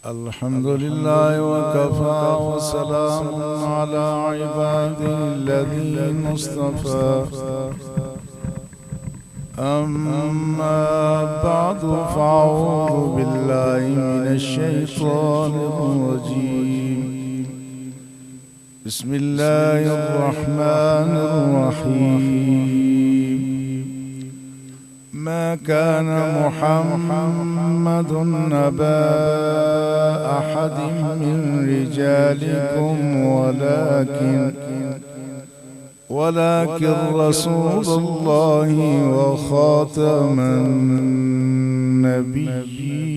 अल्हम्दुलिल्लाह वकफ़ा वस्सलामुन अला इबादिल्लज़ीन मुस्तफ़ा अम्मा बअदु फ़अऊज़ु बिल्लाहि मिनश शैतानिर रजीम बिस्मिल्लाहिर रहमानिर रहीम मा कान मुहम्मदुन अबा अहदिम मिन रिजालिकुम वलाकिन रसूलुल्लाहि व खातमन नबिय्यीन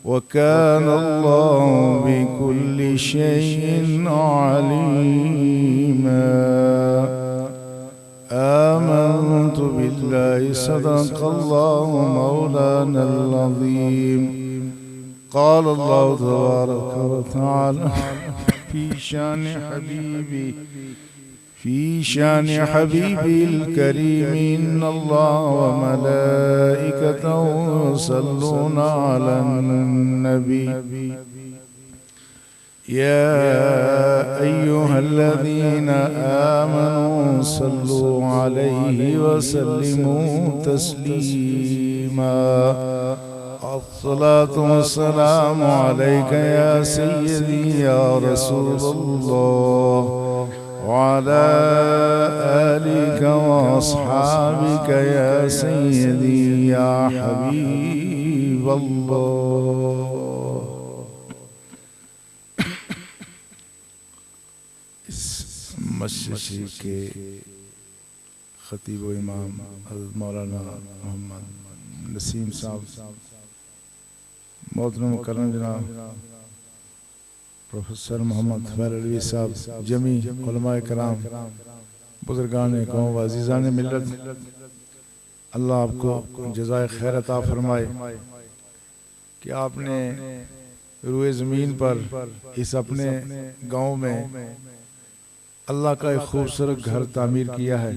व कान अल्लाहु बिकुल्लि शैइन अलीमा आमन्तु बिल्लाहि सदक़ल्लाहु मौलानल अज़ीम क़ाल अल्लाहु तबारक व तआला फ़ी शान हबीबिल करीम इन्नल्लाह व मलाइकतहु युसल्लूना अलन नबी या अय्युहल्लज़ीना आमनू सल्लू अलैहि व सल्लिमू तस्लीमा अस्सलातु वस्सलामु अलैका या सय्यदी या रसूलल्लाह व अला आलिका व अस्हाबिका या सय्यदी या हबीबल्लाह। मस्जिद शरीफ के खतीब व इमाम हज़रत मौलाना मोहम्मद नसीम साहब, मोहतरम करम जनाब प्रोफेसर मोहम्मद फैलवी साहब, जमी उलमाए कराम, बुजुर्गान कौम व अज़ीज़ान मिल्लत, अल्लाह आपको जज़ाए खैर अता फरमाए कि आपने रूए ज़मीन पर इस अपने गांव में अल्लाह का एक खूबसूरत घर तामीर किया है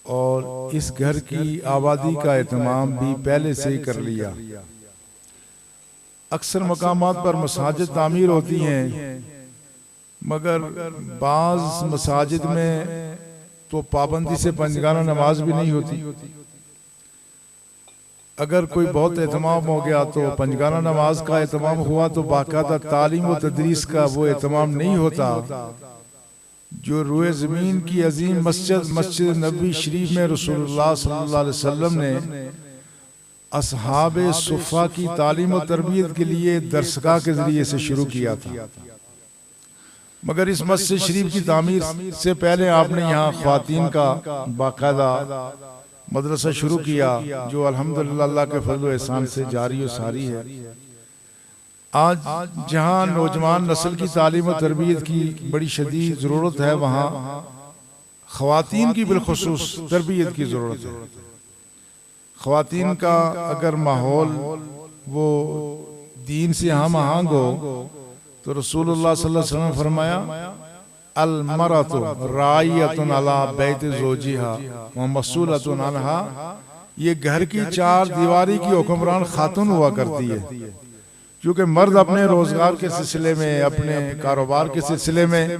और इस घर की आबादी का एहतमाम भी पहले से ही कर लिया। अक्सर मकामात पर मसाजिद तामीर होती हैं, मगर बाज़ मसाजिद में तो पाबंदी से पंजगाना नमाज भी नहीं होती। अगर कोई बहुत एहतमाम हो गया तो पंजगाना नमाज का एहतमाम हुआ तो बाकायदा तालीम व तदरीस का वो एहतमाम नहीं होता जो रूए ज़मीन की अजीम मस्जिद नबी शरीफ में रसूलुल्लाह सल्लल्लाहु अलैहि वसल्लम ने असहाबे सुफ़ा की तालीम व तरबियत के लिए दरसगाह के जरिए से शुरू किया था। मगर इस मस्जिद शरीफ की तामीर से पहले आपने यहाँ ख्वातीन का बाकायदा मदरसा शुरू किया जो अल्हम्दुलिल्लाह अल्लाह के फज़ल व एहसान से जारी व सारी है। आज जहाँ नौजवान नस्ल की तालीम व तरबियत की बड़ी शदीद ज़रूरत है, वहाँ ख़वातीन की बिलखुसूस तरबियत की ज़रूरत है। ख़वातीन का अगर माहौल वो दीन से हम आहंग हो तो रसूलुल्लाह सल्लल्लाहु अलैहि वसल्लम फरमाया अल-मरअतु राइयतुन अला बैत ज़ौजिहा व मसऊलतुन अन्हा, ये घर की चार दीवारी की हुक्मरान खातून हुआ करती है। क्योंकि मर्द अपने रोजगार के सिलसिले में, अपने कारोबार के सिलसिले में,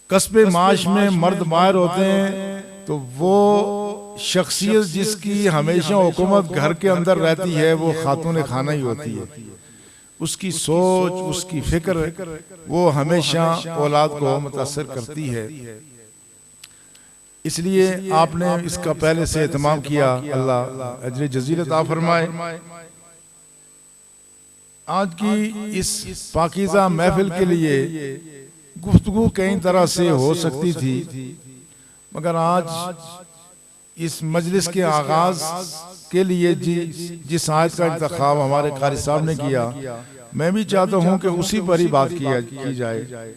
कस्बे माश में मर्द माहिर होते हैं, तो वो शख्सियत जिसकी हमेशा हुकूमत घर के अंदर रहती है वो खातून खाना ही होती है। उसकी सोच, उसकी फिक्र वो हमेशा औलाद को मुतासर करती है। इसलिए आपने इसका पहले से एहतमाम किया, अल्लाह अजर जज़ील अता फरमाए। आज की इस पाकीज़ा महफिल के लिए गुफ्तगू कई तरह से हो सकती थी, मगर आज इस मजलिस के आगाज के लिए जिस आयत का इंतखाब हमारे कारी साहब ने किया, मैं भी चाहता हूँ कि उसी पर ही बात की जाए।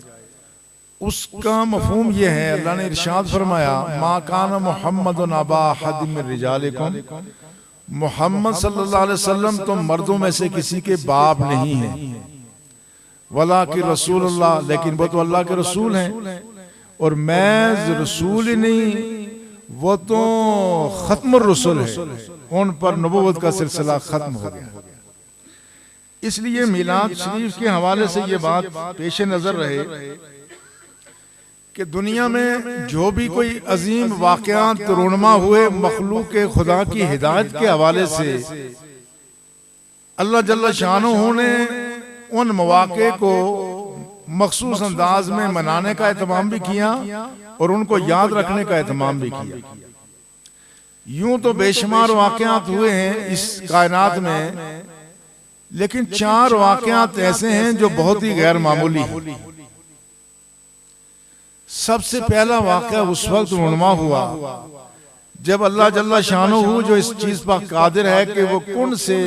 उसका मफहूम यह है, अल्लाह ने इरशाद फरमाया मा कान मुहम्मदुन अबा अहदिम मिन रिजालिकुम, मोहम्मद सल्लल्लाहु अलैहि वसल्लम तो मर्दों में से किसी के बाप नहीं है, वला कि रसूलुल्लाह, लेकिन वो तो अल्लाह के रसूल हैं और मैं रसूल ही नहीं वो तो खत्म रसूल है, उन पर नबूवत का सिलसिला खत्म हो गया। इसलिए मिलाद शरीफ के हवाले से ये बात पेश नजर रहे कि दुनिया में जो भी कोई अजीम वाक़यात रूनुमा हुए मखलूक के खुदा की हिदायत के हवाले से, अल्लाह जल्ल शानुहु ने उन मौक़े को मखसूस अंदाज में मनाने का एहतमाम भी किया और उनको याद रखने का एहतमाम भी किया। यूं तो बेशुमार वाक़यात हुए हैं इस कायनात में, लेकिन 4 वाक़यात ऐसे हैं जो बहुत ही गैर मामूली हैं। सबसे पहला वाक़या उस वक्त रूनुमा हुआ जब अल्लाह जल्ल शानुहु जो इस चीज पर कादिर है कि वो कुन से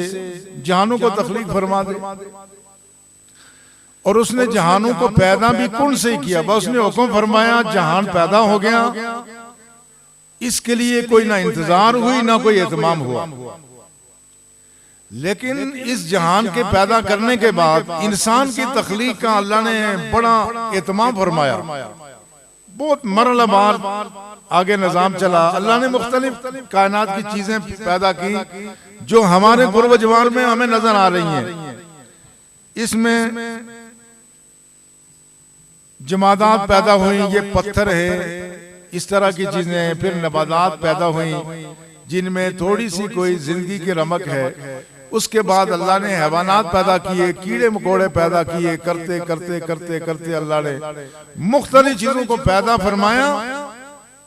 जहानों को तख्लीक फरमा दे, और उसने जहानों को पैदा भी कुन से ही किया। बस उसने हुक्म फरमाया, जहान पैदा हो गया। इसके लिए कोई ना इंतजार हुई ना कोई एहतमाम हुआ। लेकिन इस जहान के पैदा करने के बाद इंसान की तख्लीक का अल्लाह ने बड़ा एहतमाम फरमाया। बहुत मरहलावार आगे निजाम चला। अल्लाह ने मुख्तलिफ कायनात की चीजें पैदा की जो हमारे गुर्ब जवान में हमें नजर आ रही हैं। इसमें जमादात पैदा हुई, ये पत्थर है, इस तरह की चीजें। फिर नबादात पैदा हुई जिनमें थोड़ी सी कोई जिंदगी की रमक है। उसके बाद अल्लाह ने हैवानात पैदा किए, कीड़े मकोड़े पैदा किए। करते करते करते करते अल्लाह ने मुख्तलिफ चीजों को पैदा फरमाया।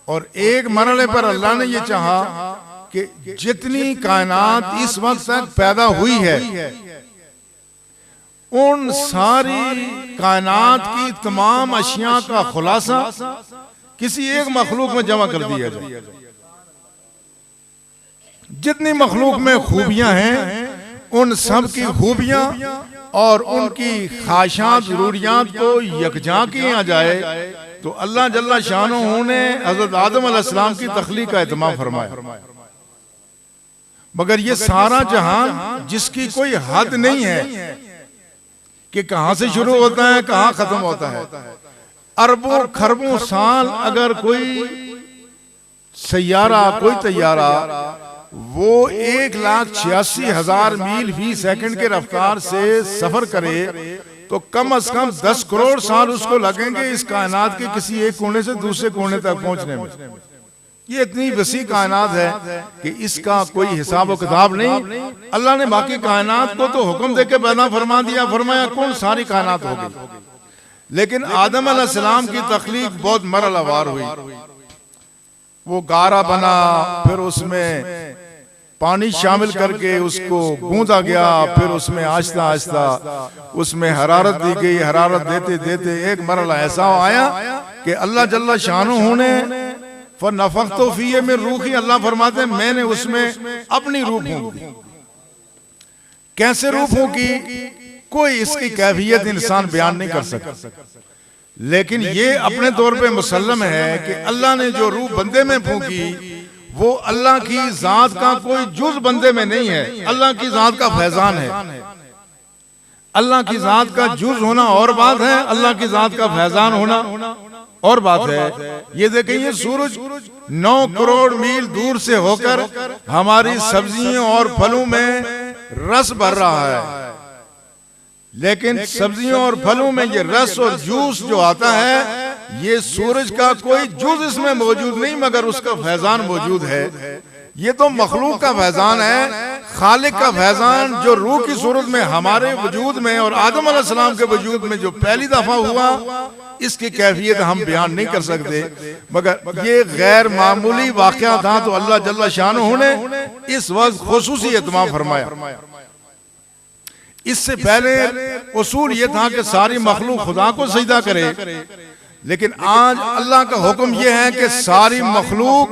और एक मरहले पर अल्लाह ने यह चाहा कि जितनी कायनात इस वक्त तक पैदा हुई है, उन सारी कायनात की तमाम अशिया का खुलासा किसी एक मखलूक में जमा कर दिया जाए। जितनी मखलूक में खूबियां हैं, उन सब की खूबियां और उनकी ख्वाहिशात जरूरियात को यकजा किया जाए। तो अल्लाह जल्ल शानुहु ने हजरत आदम अलैहिस्सलाम की तख्लीक का एहतमाम फरमाया। मगर ये सारा जहान जिसकी कोई हद नहीं है कि कहां से शुरू होता है कहां खत्म होता है। अरबों खरबों साल अगर कोई सैयारा, कोई तैयारा वो 1,86,000 मील फी सेकंड के रफ्तार से सफर करे तो कम से कम 10 करोड़ साल उसको लगेंगे इस कायनात के किसी एक कोने से दूसरे कोने तक पहुंचने में। ये इतनी वसी कायनात है कि इसका कोई हिसाब व किताब नहीं। अल्लाह ने बाकी कायनात को तो हुक्म देके पैदा फरमा दिया, फरमाया कौन सारी कायनात हो गई। लेकिन आदम अलैहिस्सलाम की तख्लीक बहुत मरहलावार हुई। वो गारा बना, फिर उसमें पानी शामिल करके उसको गूंदा गया, फिर उसमें आहिस्ता आहिस्ता उसमें हरारत दी गई। हरारत देते देते एक मरहला ऐसा आया कि अल्लाह जल्ल शानुहु ने फनफ़ख़्तु फ़ीहि मिन रूही, अल्लाह फरमाते हैं मैंने उसमें अपनी रूह फूंक दी। कैसे रूह फूंकी, कोई इसकी कैफियत इंसान बयान नहीं कर सकता। लेकिन ये अपने तौर पे मुसल्लम है कि अल्लाह ने जो रूह बंदे में फूंकी वो अल्लाह की जात का कोई जुज बंदे में नहीं है, अल्लाह की जात का फैजान है। अल्लाह की जात का जुज होना और बात है, अल्लाह की जात का फैजान होना और बात है। ये देखें, ये सूरज 9 करोड़ मील दूर से होकर हमारी सब्जियों और फलों में रस भर रहा है। लेकिन सब्जियों और फलों में ये रस और जूस जो आता है, ये सूरज का कोई जुज इसमें मौजूद नहीं मगर उसका फैजान मौजूद है। ये तो मखलूक का फैजान है, खालिक का फैजान जो रूह की सूरत में हमारे वजूद में और आदम अलैहिस्सलाम के वजूद में जो पहली दफा हुआ, इसकी कैफियत हम बयान नहीं कर सकते। मगर ये गैर मामूली वाकया था तो अल्लाह जल्ल शानुहु ने इस वक्त खुसूसी एहतमाम फरमाया। इससे पहले उसूल ये था कि सारी मखलूक खुदा को सजदा करे, लेकिन आज अल्लाह का हुक्म यह है कि सारी मखलूक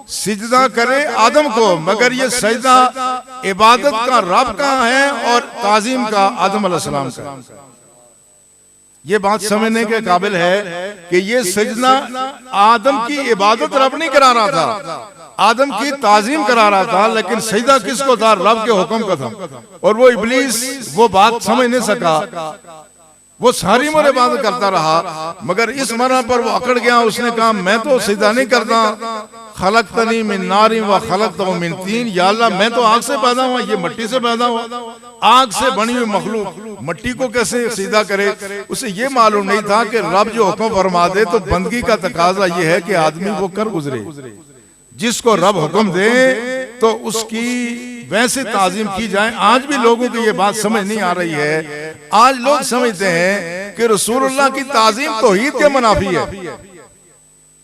सिजदा करे आदम को। मगर ये सजदा इबादत का रब का है और ताजीम का आदम अलैहिस्सलाम का। ये बात समझने के काबिल है कि ये सजदा आदम की इबादत रब नहीं करा रहा था, आदम की ताजीम करा रहा था। लेकिन सजदा किसको था? रब के हुक्म का था। और वो इब्लीस वो बात समझ नहीं सका। वो सारी उम्र इबादत करता रहा, मगर इस मरहले पर वो अकड़ गया। उसने कहा मैं तो सिजदा नहीं करता, खलकतनी मिन नारिन व खलकतहु मिन तीन, या अल्लाह मैं तो आग से पैदा हुआ, ये मिट्टी से पैदा हुआ, आग से बनी हुई मखलूक मिट्टी को कैसे सिजदा करे। उसे ये मालूम नहीं था कि रब जो हुक्म फरमा दे तो बंदगी का तकाजा ये है कि आदमी वो कर गुजरे। जिसको रब हुक्म दे तो उसकी वैसे ताजीम की जाए। आज भी लोगों को ये बात समझ नहीं आ रही है। आज लोग समझते हैं कि रसूलुल्लाह की ताजीम तौहीद के मुनाफी है।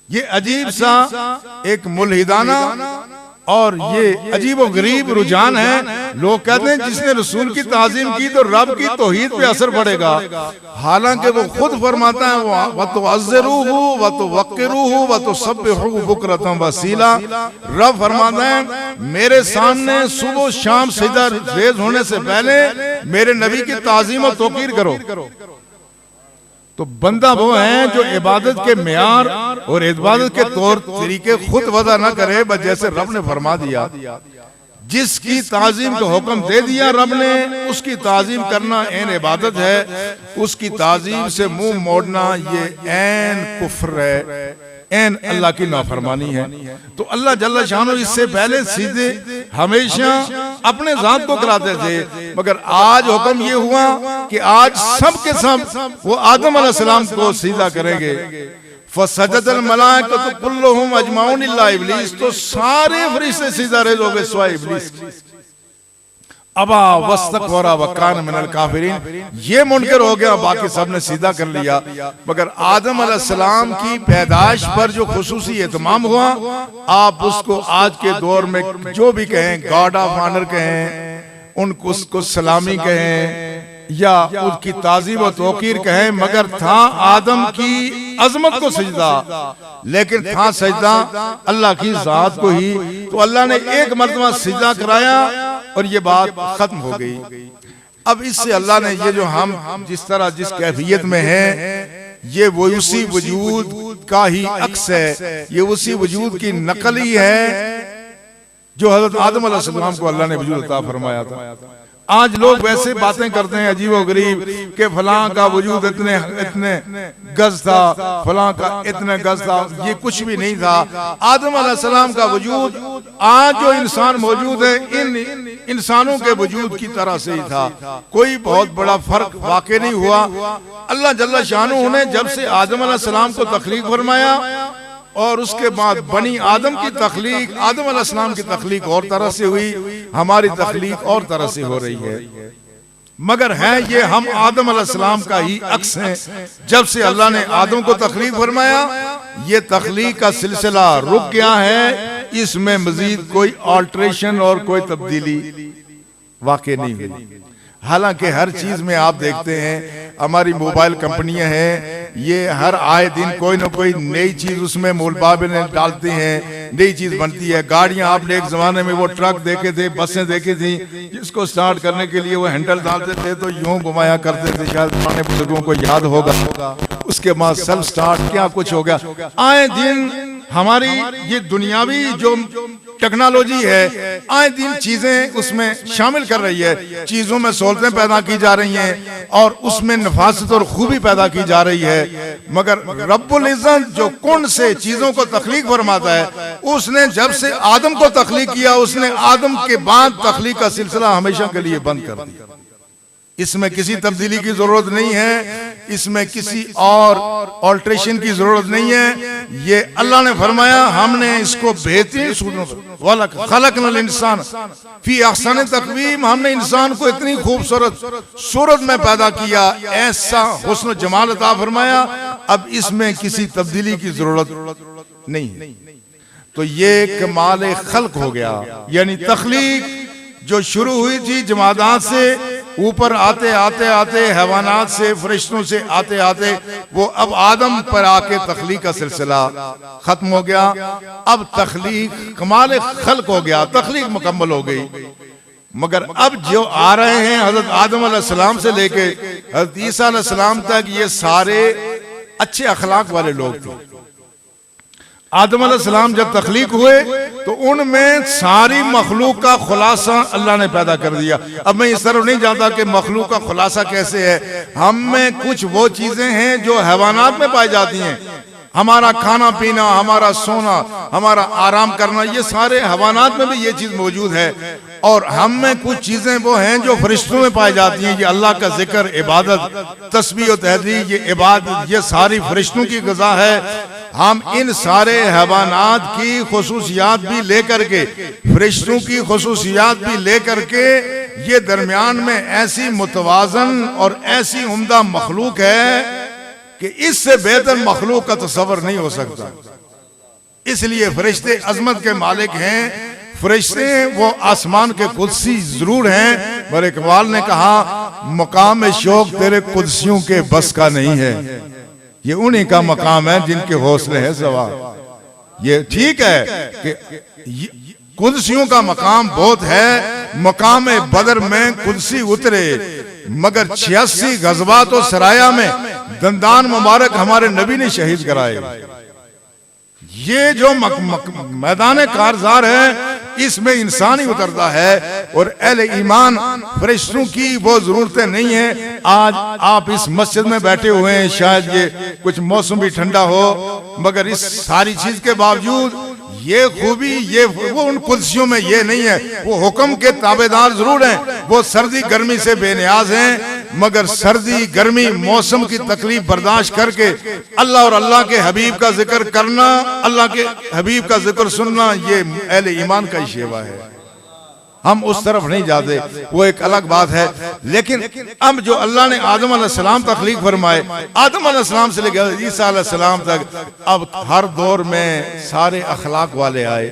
ये अजीब सा एक मुल्हिदाना और ये अजीब व गरीब रुझान है। लोग कहते हैं जिसने रसूल की ताजीम की तो रब की तौहीद पे असर पड़ेगा, हालांकि वो खुद फरमाता है व तो अज़्ज़रूहु व तो वक़्क़िरूहु व तो सब्बिहू बुकरतन वसीला। रब फरमाता है मेरे सामने सुबह शाम सिजदा रेज़ होने से पहले मेरे नबी की ताजीम और तौक़ीर करो। तो बंदा वो है जो इबादत के मेयार और इबादत के तौर तरीके खुद वज़ा न करे, बस जैसे रब ने फरमा दिया। जिसकी ताजीम का हुक्म दे दिया रब ने, उसकी ताजीम करना ऐन इबादत है। उसकी ताजीम से मुंह मोड़ना ये ऐन कुफ्र है, ऐन अल्लाह की नाफरमानी है। तो अल्लाह जल्ल शानो इससे पहले सीधे हमेशा अपने जात को कराते थे, मगर आज हुक्म ये हुआ कि आज सब के सब वो आदम अलैहिस्सलाम को सीधा करेंगे। फसजदल मलाइकतु कुल्लुहुम अजमाउन इल्ला इब्लीस, तो सारे फरिश्ते सीधा रेज़ हो गए सिवाय इब्लीस। अबा वस्तकबरा व कान मिनल काफिरीन, ये मुनकर हो गया, बाकी सब ने सीधा कर लिया। मगर आदम अलैहिस्सलाम की पैदाइश पर जो खुसूसी एहतमाम हुआ, आप उसको आज के दौर में जो भी कहें, गॉड ऑफ ऑनर कहें, उनको उसको सलामी कहें या उनकी ताजीम व तौकीर कहें, मगर था आदम की अजमत को सजदा, लेकिन था सजदा अल्लाह की जात को ही। तो अल्लाह ने एक मर्तबा सजदा कराया और ये बात खत्म हो गई। अब इससे अल्लाह ने ये जो हम जिस तरह जिस कैफियत में है, ये वो उसी वजूद का ही अक्स है, ये उसी वजूद की नकल ही है जो हजरत आदम अलैहिस्सलाम को अल्लाह ने वजूद अता फरमाया था। आज लोग वैसे बातें करते हैं अजीब व गरीब के फलां का वजूद इतने गज था, फलां का इतने गज था, ये कुछ भी नहीं था। आदम अलैहिस्सलाम का वजूद आज जो इंसान मौजूद है इन इंसानों के वजूद की तरह से ही था, कोई बहुत बड़ा फर्क वाकई नहीं हुआ। अल्लाह जल्ल शानहू ने जब से आदम अलैहिस्सलाम को तख्लीक फरमाया और उसके बाद बनी आदम की तख्लीक, आदम अलैहिस्सलाम की तख्लीक और तरह से हुई, हमारी तख्लीक और तरह से हो रही है। मगर है ये हम आदम अलैहिस्सलाम का ही अक्स हैं। जब से अल्लाह ने आदम को तख्लीक फरमाया, ये तख्लीक का सिलसिला रुक गया है, इसमें मजीद कोई ऑल्ट्रेशन और कोई तब्दीली वाकई नहीं हुई। हालांकि हर चीज में आप देखते हैं, हमारी मोबाइल कंपनियां हैं, ये हर आए दिन कोई ना कोई नई चीज उसमें मुलबाबे डालती हैं, नई चीज बनती है। गाड़ियां आपने एक जमाने में वो ट्रक देखे थे, बसें देखी थी, जिसको स्टार्ट करने के लिए वो हैंडल डालते थे तो यूं घुमाया करते थे, शायद पुराने बुजुर्गों को याद होगा। उसके बाद सेल्फ स्टार्ट क्या कुछ हो गया। आए दिन हमारी ये दुनियावी जो टेक्नोलॉजी है, आए दिन चीजें उसमें शामिल कर रही है, चीजों में सहूलतें पैदा की जा रही हैं और उसमें नफासत और खूबी पैदा की जा रही है। मगर रब्बुल इज्जत जो कौन से चीजों को तख्लीक फरमाता है, उसने जब से आदम को तख्लीक किया, उसने आदम के बाद तख्लीक का सिलसिला हमेशा के लिए बंद कर दिया। इसमें किसी तब्दीली की जरूरत नहीं है, इसमें किसी और ऑल्ट्रेशन की जरूरत नहीं है। ये अल्लाह ने फरमाया, हमने इसको बेहतरीन खलकनल इंसान फी अहसन तक़वीम, हमने इंसान को इतनी खूबसूरत सूरत में पैदा किया, ऐसा हुस्न जमाल अता फरमाया, अब इसमें किसी तब्दीली की जरूरत नहीं है। तो ये कमाल खल्क हो गया, यानी तख्लीक जो शुरू हुई थी जमादात से, ऊपर आते आते आते हैवानात से, फरिश्तों से आते आते वो अब आदम पर आके तख्लीक का सिलसिला खत्म हो गया। अब तख्लीक कमाल खल्क हो गया, तख्लीक मुकम्मल हो गई। मगर अब जो आ रहे हैं हजरत आदम अलैहिस्सलाम से लेके हजरत ईसा अलैहिस्सलाम तक, ये सारे अच्छे अखलाक वाले लोग थे। आदम अलैहिस्सलाम जब तख्लीक हुए तो उनमें सारी मखलूक का खुलासा अल्लाह ने पैदा कर दिया। अब मैं इस तरफ नहीं जानता कि मखलूक का खुलासा कैसे है। हम में कुछ वो चीजें हैं जो हैवानात में पाई जाती हैं, हमारा खाना पीना, हमारा सोना, हमारा आराम करना, ये सारे हैवानात में भी ये चीज मौजूद है। और हम में कुछ चीजें वो हैं जो फरिश्तों में पाई जाती हैं। ये अल्लाह का जिक्र, इबादत, तस्बीह और तहलील, ये इबादत, ये सारी फरिश्तों की ग़िज़ा है। हम इन सारे हैवानात की खुसूसियात भी लेकर के, फरिश्तों की खुसूसियात भी लेकर के, ये दरमियान में ऐसी मुतवाज़न और ऐसी उम्दा मखलूक है कि इससे बेहतर मखलूक का तसव्वुर नहीं हो सकता। इसलिए फरिश्ते अजमत के मालिक हैं। फरिश्ते वो आसमान के कुदसी जरूर हैं, पर इकबाल ने कहा मकाम शौक तेरे कुदसियों के बस का नहीं है। ये उन्हीं का मकाम है जिनके हौसले है सवार। ये ठीक है कि कुदसियों का मकाम बहुत है। मकाम बदर में कुदसी उतरे, मगर 86 गज़वात और सराया में दंदान मुबारक हमारे नबी ने शहीद कराए। ये जो मैदान कारज़ार है, इसमें इंसान ही उतरता है और अहले ईमान फरिश्तों की वो जरूरतें नहीं है। आज आप इस मस्जिद में बैठे हुए हैं, शायद ये कुछ मौसम भी ठंडा हो, मगर इस सारी चीज के बावजूद ये खूबी, ये वो उन कुदसियों में ये नहीं है। वो हुक्म के ताबेदार जरूर हैं, वो सर्दी गर्मी से बेनियाज हैं, मगर सर्दी गर्मी मौसम की तकलीफ बर्दाश्त करके अल्लाह और अल्लाह के हबीब का जिक्र करना, अल्लाह के हबीब का जिक्र सुनना, ये अहले ईमान का ही शेवा है। हम उस तरफ नहीं जाते, वो एक अलग बात है। लेकिन अब जो अल्लाह ने आदम अलैहिस्सलाम तख्लीक फरमाए, आदम अलैहिस्सलाम से लेकर ईसा अलैहिस्सलाम तक, अब हर दौर में सारे अखलाक वाले आए,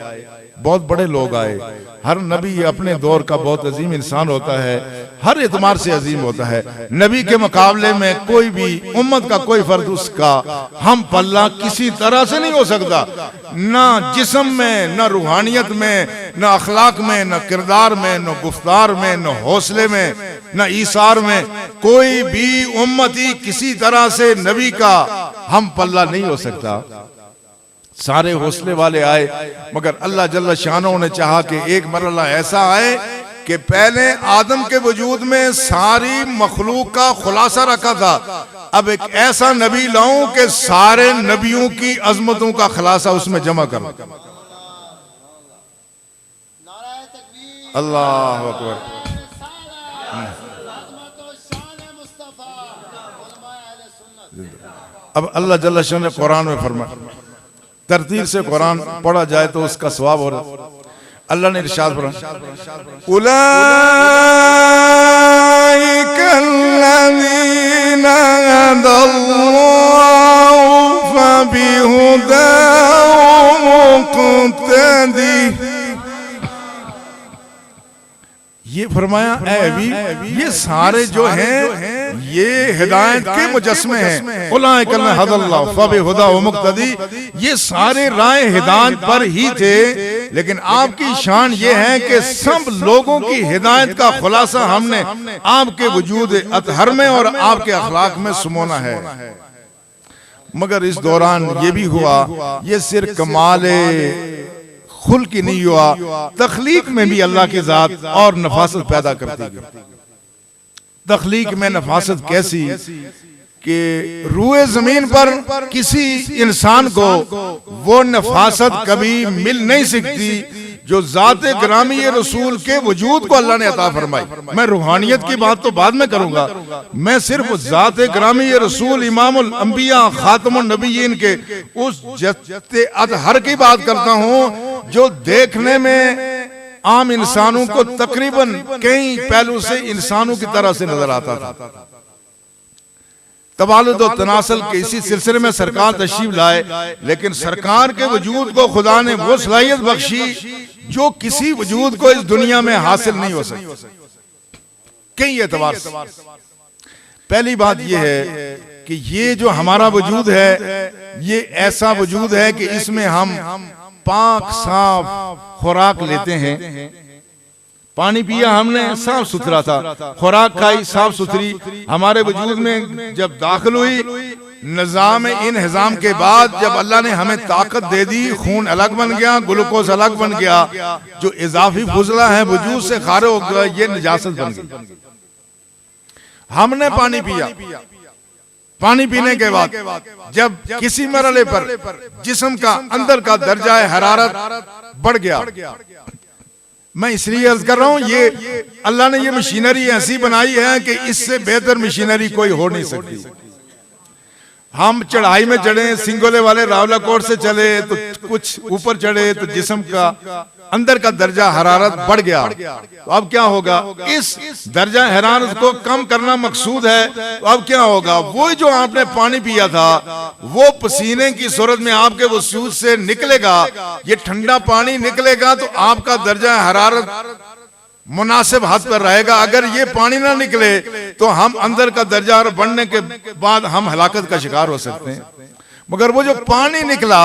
बहुत बड़े लोग आए। हर नबी अपने दौर का बहुत अजीम इंसान होता है, हर एतबार से अजीम होता है। नबी के मुकाबले में कोई भी उम्मत का कोई फर्द उसका हम पल्ला किसी तरह से नहीं हो सकता, ना जिस्म में, ना रूहानियत में, ना अखलाक में, ना किरदार में, ना गुफ्तार में, ना हौसले में, ना ईसार में। कोई भी उम्मती किसी तरह से नबी का हम पल्ला नहीं हो सकता। सारे हौसले वाले आए, मगर अल्लाह जल्ल शानो ने चाहा कि एक मरला ऐसा आए कि पहले आदम के वजूद में सारी मखलूक का खुलासा रखा था। अब एक ऐसा नबी लाऊं कि सारे नबियों की अजमतों का खुलासा उसमें जमा कर। अल्लाह अकबर। अब अल्लाह जल्ल शानो ने कुरान में फरमाया, तरतीब से कुरान पढ़ा जाए तो उसका सवाब हो रहा। अल्लाह ने इरशाद फरमाया, उलाइका अल्लज़ीना हदल्लाहु फबिहुदाहु मुक़्तदी। ये फरमाया ऐ अभी, ये सारे जो हैं ये हिदायत के मुजस्मे हैं। उलाइका अल्लज़ीना हदल्लाहु फबिहुदाहु मुक़्तदी, ये सारे राह हिदायत पर ही थे। लेकिन आपकी शान ये है कि सब लोगों की हिदायत का खुलासा हमने आपके वजूद अतहर में और आपके अखलाक में सुमोना है। मगर इस दौरान ये भी हुआ, ये सिर्फ कमाले खुल की नहीं हुआ, तख्लीक में भी अल्लाह की जात और नफासत पैदा करती गई। तख्लीक में नफासत कैसी कि रूए जमीन पर किसी इंसान को वो नफासत कभी मिल नहीं सकती जो जाते ग्रामी रसूल के वजूद को अल्लाह ने अता फरमाई। मैं रूहानियत की बात तो बाद में करूंगा, मैं सिर्फ जाते ग्रामी रसूल इमामुल अंबिया खातमुन नबीयीन के उस जत्ते अतहर की बात करता हूँ जो देखने में आम इंसानों को तकरीबन कई पहलू से इंसानों की तरह से नजर आता था। तवालुद और तनासल के इसी सिलसिले में सरकार तशरीफ लाए, लेकिन सरकार के वजूद को खुदा ने वो सलाहियत बख्शी जो किसी वजूद को इस दुनिया में हासिल नहीं हो सकती कई एतबार से। पहली बात यह है कि ये जो हमारा वजूद है ये ऐसा वजूद है कि इसमें हम पाक साफ खुराक लेते हैं। पानी पिया हमने साफ सुथरा था, खुराक खाई साफ सुथरी, हमारे वजूद में जब दाखिल हुई निजाम इनहिजाम के बाद जब अल्लाह ने हमें ताकत दे दी, खून अलग बन गया, ग्लूकोज अलग बन गया, जो इजाफी फुजला है वजूद से खारिज हो गया, ये निजासत बन गई। हमने पानी पिया, पानी पीने के बाद जब किसी मरहले पर जिस्म का अंदर का दर्जा हरारत बढ़ गया, मैं इसलिए अर्ज कर रहा हूं, ये अल्लाह ने ये मशीनरी ऐसी बनाई है कि इससे बेहतर मशीनरी कोई हो नहीं सकती। हम चढ़ाई में चढ़े, सिंगोले वाले रावलाकोट से चले तो कुछ ऊपर चढ़े तो जिस्म का अंदर का दर्जा हरारत बढ़ गया, तो अब क्या होगा? इस दर्जा हरारत को कम करना मकसूद है, तो अब क्या होगा? वो जो आपने पानी पिया था वो पसीने की सूरत में आपके वजूद से निकलेगा, ये ठंडा पानी निकलेगा तो आपका दर्जा हरारत मुनासिब हद पर रहेगा। अगर ये पानी ना निकले तो हम अंदर का दर्जा बढ़ने के बाद हम हलाकत का शिकार हो सकते हैं। मगर वो जो पानी निकला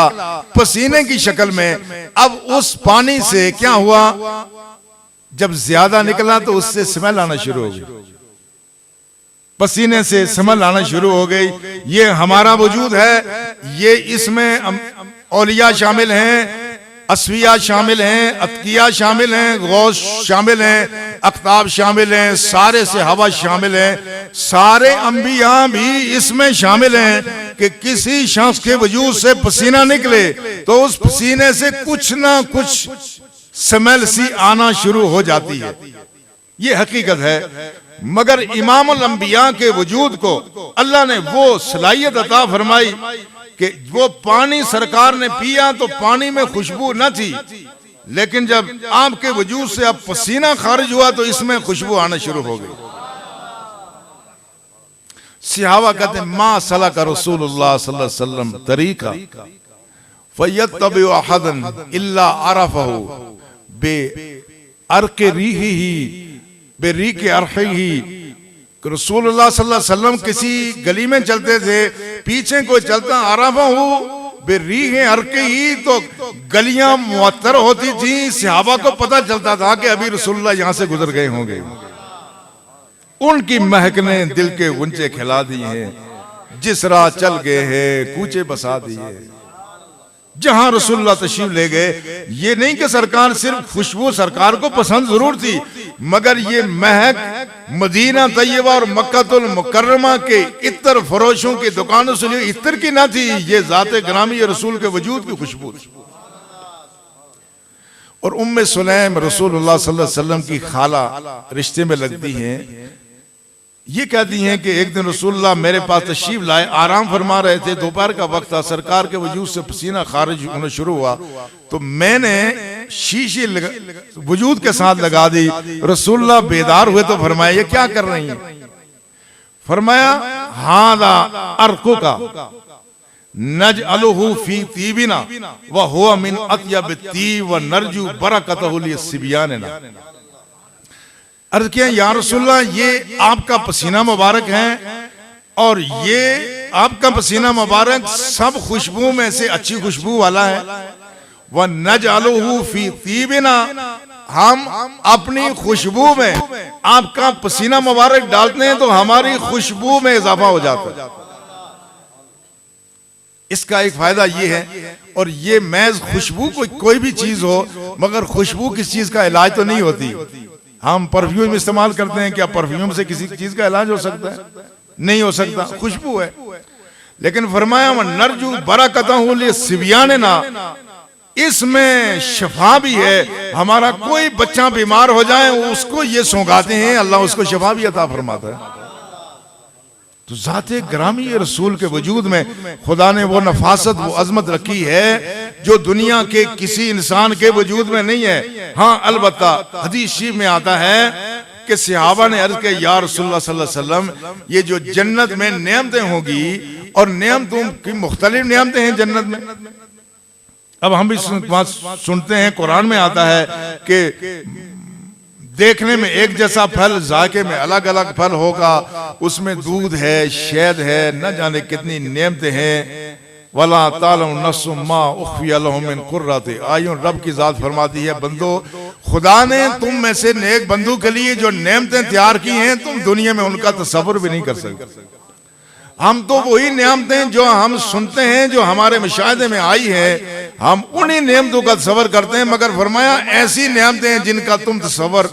पसीने की शक्ल में, अब उस पानी से क्या हुआ? जब ज्यादा निकला तो उससे स्मेल आना शुरू हो गई, पसीने से स्मेल आना शुरू हो गई। ये हमारा वजूद है, ये इसमें औलिया शामिल हैं, अस्विया शामिल हैं, अतकिया शामिल हैं, गौस शामिल हैं, अख्ताब शामिल हैं, सारे से हवा शामिल हैं, सारे अंबिया भी इसमें शामिल हैं कि किसी शख्स के वजूद से पसीना निकले तो उस पसीने से कुछ ना कुछ स्मेल सी आना शुरू हो जाती है। ये हकीकत है। मगर इमामुल अंबिया के वजूद को अल्लाह ने वो सलाहियत अता फरमाई कि वो पानी सरकार ने पिया तो पानी में खुशबू न थी, लेकिन जब आपके वजूद से अब पसीना खारिज हुआ तो इसमें खुशबू आना शुरू हो गई। सहाबा कहते हैं, मा सलका रसूलुल्लाह सल्लल्लाहु अलैहि वसल्लम तरीका फयत्तबिउ अहदन इल्ला अरफहु बे अर्के रीही बे रीके अर्हिही। रसूलुल्लाह सल्लल्लाहु अलैहि वसल्लम किसी गली में चलते थे, पीछे कोई चलता अरफहु बे रीहे अर्के ही, तो गलियां मुअत्तर होती थी, सहाबा को पता चलता था कि अभी रसूलुल्लाह यहां से गुजर गए होंगे। उनकी महक ने दिल के गुंचे खिला दिए हैं, जिस राह चल गए हैं कूचे बसा दिए। जहां रसूलुल्लाह तशरीफ ले गए, ये नहीं कि सरकार सिर्फ खुशबू सरकार को पसंद जरूर थी, मगर ये महक मदीना तैयबा और मक्कातुल मुकर्रमा के इत्र फरोशों की दुकानों से लिए इत्र की ना थी, ये जाते ग्रामी रसूल के वजूद की खुशबू थी। और उम्मे सुलैम रसूलुल्लाह सल्लल्लाहु अलैहि वसल्लम की खाला रिश्ते में लगती हैं। ये कहती हैं कि एक दिन रसूलुल्लाह मेरे पास तशरीफ लाए, आराम फरमा रहे थे, दोपहर का वक्त था, सरकार के वजूद से पसीना खारिज होना शुरू हुआ तो मैंने शीशी वजूद के साथ लगा दी। रसूलुल्लाह बेदार हुए तो फरमाया, ये क्या कर रही हैं? फरमाया, हादा अर्को का नजअलुहु फी तीबिना व हुवा मिन अत्यब तीब व नरजू बरकतहु लिसिबियानिना। अर्ज किया, या रसूलल्लाह ये आपका पसीना मुबारक है और ये आपका पसीना मुबारक सब खुशबू में से अच्छी खुशबू वाला है। वह नजअलुहु फी तीबिना, हम अपनी खुशबू में आपका पसीना मुबारक डालते हैं तो हमारी खुशबू में इजाफा हो जाता है। इसका एक फायदा ये है, और ये महज खुशबू कोई भी चीज हो, मगर खुशबू किस चीज का इलाज तो नहीं होती। हम परफ्यूम इस्तेमाल करते हैं, क्या परफ्यूम से किसी चीज का इलाज हो सकता है? नहीं हो सकता, खुशबू है। लेकिन फरमाया, नरजू बरकतहु लिसिबियानिना, इसमें शफा भी है। हमारा कोई बच्चा बीमार हो जाए उसको ये सौंगाते हैं, अल्लाह उसको शफा भी अता फरमाता है। तो ज़ाते ग्रामी रसूल के वजूद में खुदा ने वो नफासत, वो अजमत रखी है जो दुनिया के किसी इंसान के वजूद में नहीं है। हाँ, अलबत्ता हदीस शरीफ में आता है कि सहाबा ने अर्ज किया, या रसूलुल्लाह सल्लल्लाहु अलैहि वसल्लम, ये जो जन्नत में नेमतें होगी, और नेमतों की मुख्तलिफ नेमतें हैं जन्नत में। अब हम भी सुनते हैं, कुरान में आता है कि देखने में एक जैसा फल, जाके में अलग अलग फल होगा, उसमें दूध है, शहद है, न जाने कितनी नेमतें हैं। वला तालम नफ्सुम मा उख्फिया लहुम मिन कुर्रति आयुन। रब की जात फरमाती है, बंदो, खुदा ने तुम में से नेक बंदू के लिए जो नेमतें तैयार की हैं, तुम दुनिया में उनका तसव्वुर भी नहीं कर सकते। हम तो वही नेमतें जो हम सुनते हैं, जो हमारे मुशाहिदे में आई है, हम उन्हीं नेमतों का तसव्वुर करते हैं। मगर फरमाया ऐसी नेमतें हैं जिनका तुम तसव्वुर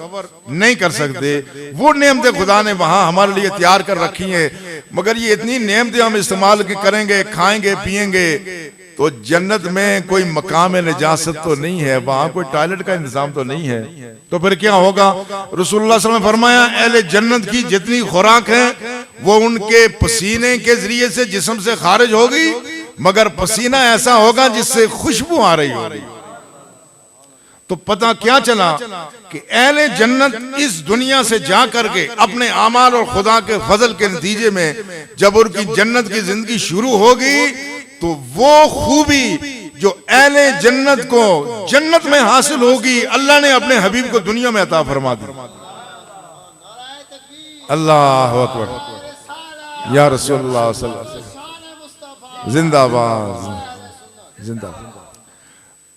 नहीं कर सकते, वो नेमतें खुदा ने वहां हमारे लिए तैयार कर रखी हैं। मगर ये इतनी नेमतें हम इस्तेमाल करेंगे, खाएंगे, पिएंगे, तो जन्नत में कोई मकाम नजासत तो नहीं है, वहां कोई टॉयलेट का इंतजाम तो नहीं है, तो फिर क्या होगा? रसूलुल्लाह सल्लल्लाहु अलैहि वसल्लम ने फरमाया अहले जन्नत की जितनी खुराक है वो उनके पसीने के जरिए से जिस्म से खारिज होगी, मगर पसीना ऐसा होगा जिससे खुशबू आ रही होगी। तो पता क्या चला कि अहले जन्नत इस दुनिया से जा करके अपने आमाल और खुदा के फजल के नतीजे में जब उनकी जन्नत की जिंदगी शुरू होगी, तो वो खूबी जो अहले जन्नत को जन्नत में हासिल होगी, अल्लाह ने अपने हबीब को दुनिया में अता फरमा दी। अल्लाह अकबर, या रसूलुल्लाह सल्लल्लाहु अलैहि वसल्लम, जिंदाबाद जिंदाबाद।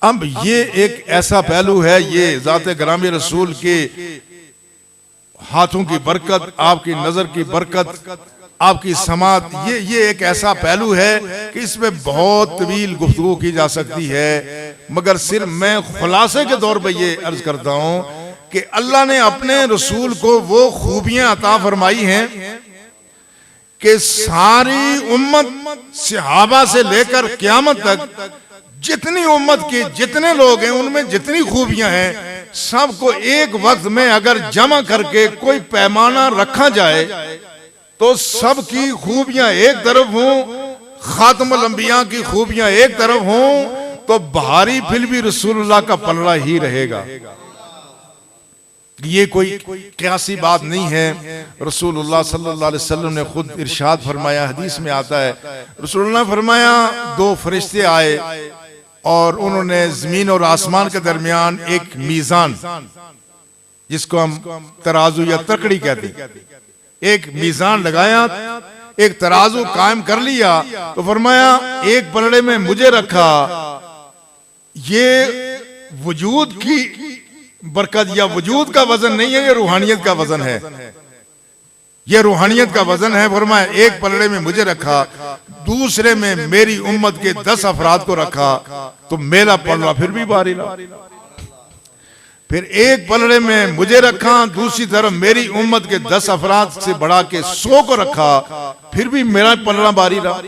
अब ये एक ऐसा पहलू है, ये ज़ाते ग्रामी रसूल के हाथों की बरकत, आपकी नजर की बरकत, आपकी समात, ये एक ऐसा पहलू है कि इसमें बहुत तवील गुफ्तगू की जा सकती है। मगर सिर्फ मैं खुलासे के तौर पर ये अर्ज करता हूं कि अल्लाह ने अपने रसूल को वो खूबियां अता फरमाई हैं कि सारी उम्मत सहाबा से लेकर क़यामत तक जितनी उम्मत के जितने लोग हैं उनमें जितनी खूबियां हैं, सबको एक वक्त में अगर जमा करके कोई पैमाना रखा जाए तो सबकी खूबियां एक तरफ हों, खातमुल अंबिया की खूबियां एक तरफ हों, तो भारी फिर भी रसूलुल्लाह का पलड़ा ही रहेगा। ये कोई क़यासी बात नहीं है। रसूलुल्लाह सल्लल्लाहु अलैहि वसल्लम ने खुद इरशाद फरमाया, हदीस में आता है, रसूलुल्लाह ने फरमाया दो फरिश्ते आए और उन्होंने जमीन और आसमान के दरमियान एक मीजान, जिसको हम तराजू या तकड़ी कहते हैं, एक मीजान लगाया, एक तराजू कायम कर लिया, तो फरमाया एक पलड़े में मुझे रखा। ये वजूद की बरकत या वजूद का वजन नहीं है, ये रूहानियत का वजन है, ये रूहानियत का वजन है। फरमाया एक पलड़े में मुझे रखा, दूसरे में मेरी उम्मत के 10 अफराद को रखा, तो मेरा पलड़ा फिर भी भारी रहा। फिर एक पलड़े में मुझे रखा, दूसरी तरफ मेरी उम्मत के 10 अफराद से बढ़ा के 100 को रखा, फिर भी मेरा पलड़ा भारी रहा।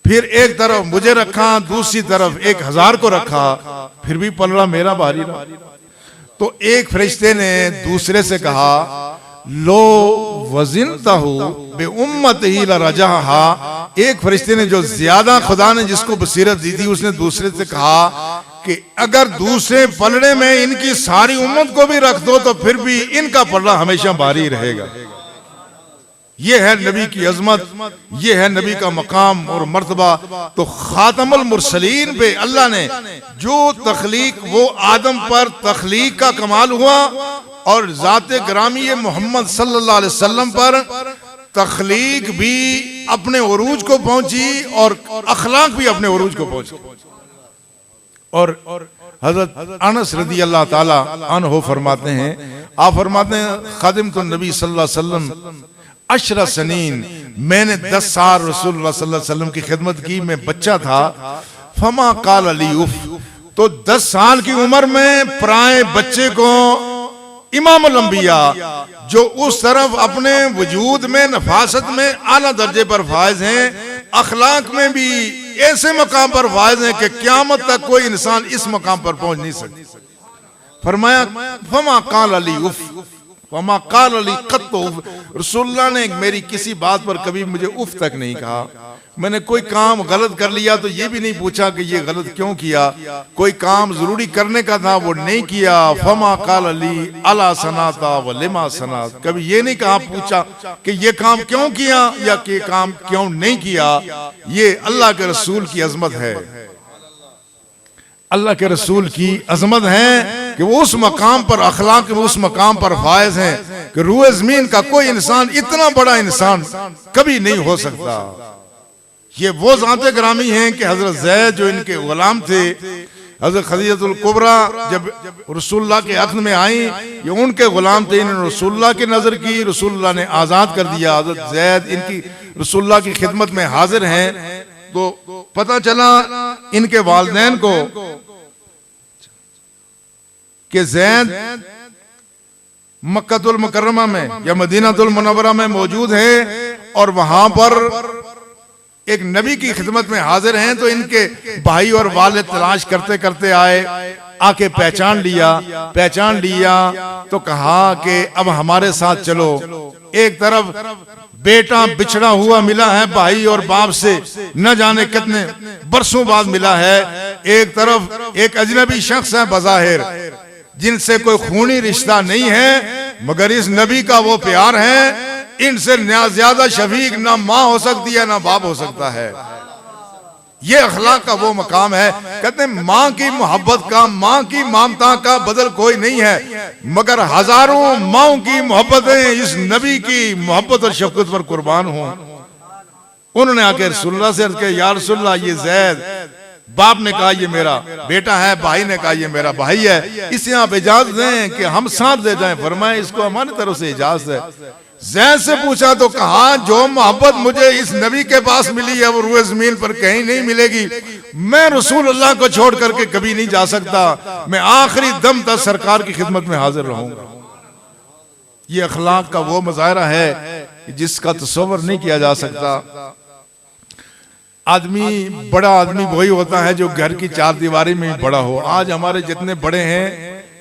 फिर एक तरफ मुझे रखा, दूसरी तरफ 1000 को रखा, फिर भी पलड़ा मेरा भारी रहा। तो एक फरिश्ते ने दूसरे से कहा, लो वज़िनतहु बे उम्मतिही लरजहा। एक फरिश्ते ने, जो ज्यादा खुदा ने जिसको बसीरत दी थी, उसने दूसरे से कहा कि अगर दूसरे पलड़े में इनकी सारी उम्मत को भी रख दो तो फिर भी इनका पलड़ा हमेशा भारी रहेगा। ये है नबी की अजमत, ये है नबी का मकाम और मर्तबा। तो खातमुल मुरसलीन पे अल्लाह ने जो तख्लीक, वो आदम पर तख्लीक का कमाल हुआ, और ज़ाते ग्रामी मोहम्मद सल्लल्लाहु अलैहि वसल्लम पर तख्लीक भी अपने उरूज को पहुंची और अखलाक भी अपने उरूज को पहुंची। और हजरत अनस रदी अल्लाह ताला अन्हु फरमाते हैं, आप फरमाते हैं, खादिम तो नबी सल्लल्लाहु अलैहि वसल्लम अशरा सनीन, मैंने 10 साल रसूलुल्लाह सल्लल्लाहु अलैहि वसल्लम की खिदमत की, मैं बच्चा था। फमा काल अली उफ, तो 10 साल की उम्र में प्राय बच्चे को इमामुल अंबिया, जो उस तरफ अपने वजूद में नफासत में आला दर्जे पर फायज हैं, अखलाक में भी ऐसे मकाम पर फायज हैं कि क़यामत तक कोई इंसान इस मकाम पर पहुंच नहीं सकता। फरमाया फमा काल अली उफ, फमा काल अली कत्तो उफ। रसूलुल्लाह ने मेरी किसी बात पर कभी मुझे उफ तक नहीं कहा। मैंने कोई काम गलत कर लिया तो ये भी नहीं पूछा कि ये गलत क्यों किया, कोई काम जरूरी करने का था वो नहीं किया। फमा काल अली अला सनाता व लिमा सनात, कभी ये नहीं कहा, पूछा कि ये काम क्यों किया या कि काम क्यों नहीं किया। ये अल्लाह के रसूल की अजमत है, अल्लाह के रसूल की अजमत है कि वो उस मकाम पर अखलाक में उस मकाम पर फायज हैं कि रूए ज़मीन का कोई इंसान इतना बड़ा इंसान कभी नहीं हो सकता। ये वो ज़ाते ग्रामी हैं कि हजरत ज़ैद जो इनके गुलाम थे, हज़रत खदीजतुल कुबरा जब रसूलुल्लाह के अख्द में आई, ये उनके गुलाम थे, इन्होंने रसूलुल्लाह की नजर की, रसूलुल्लाह ने आजाद कर दिया। हज़रत ज़ैद इनकी रसूलुल्लाह की खिदमत में हाजिर हैं, तो पता चला इनके वालिदैन को कि ज़ैद मक्कातुल मुकर्रमा में या मदीनातुल मुनव्वरा में मौजूद है और वहां पर एक नबी की खिदमत में हाजिर हैं। तो इनके भाई और वालिद तलाश करते करते आए, आके पहचान लिया तो कहा कि अब हमारे साथ चलो। एक तरफ बेटा बिछड़ा हुआ मिला है भाई और बाप से, न जाने कितने बरसों बाद मिला है। एक तरफ एक अजनबी शख्स है बज़ाहिर, जिनसे कोई खूनी रिश्ता नहीं है, मगर इस नबी का वो प्यार है, इनसे ज्यादा शफीक ना माँ हो सकती है ना बाप हो सकता है। ये अखलाक का वो मकाम है। कहते हैं माँ की मोहब्बत का, माँ की ममता का बदल कोई नहीं है, मगर हजारों माँओं की मोहब्बतें इस नबी की मोहब्बत और शफकत पर कुर्बान हों। उन्होंने आकर रसूलुल्लाह से अर्ज़ किया, या रसूलुल्लाह ये ज़ैद, बाप ने कहा ये मेरा बेटा है, भाई ने कहा ये मेरा भाई है, इसे आप इजाजत दें कि हम साथ दे जाएं। फरमाए इसको हमारी तरफ से इजाजत है। ज़ैद से पूछा तो कहा जो मोहब्बत मुझे इस नबी के पास मिली है वो रूए ज़मीन पर कहीं नहीं मिलेगी। मैं रसूलुल्लाह को छोड़ करके कभी नहीं जा सकता, मैं आखिरी दम तक सरकार की खिदमत में हाजिर रहूंगा। ये अखलाक का वो मुजाहरा है जिसका तसव्वुर नहीं किया जा सकता। आदमी, बड़ा आदमी वही होता है जो घर की चार दीवारी में ही बड़ा हो। आज हमारे जितने बड़े हैं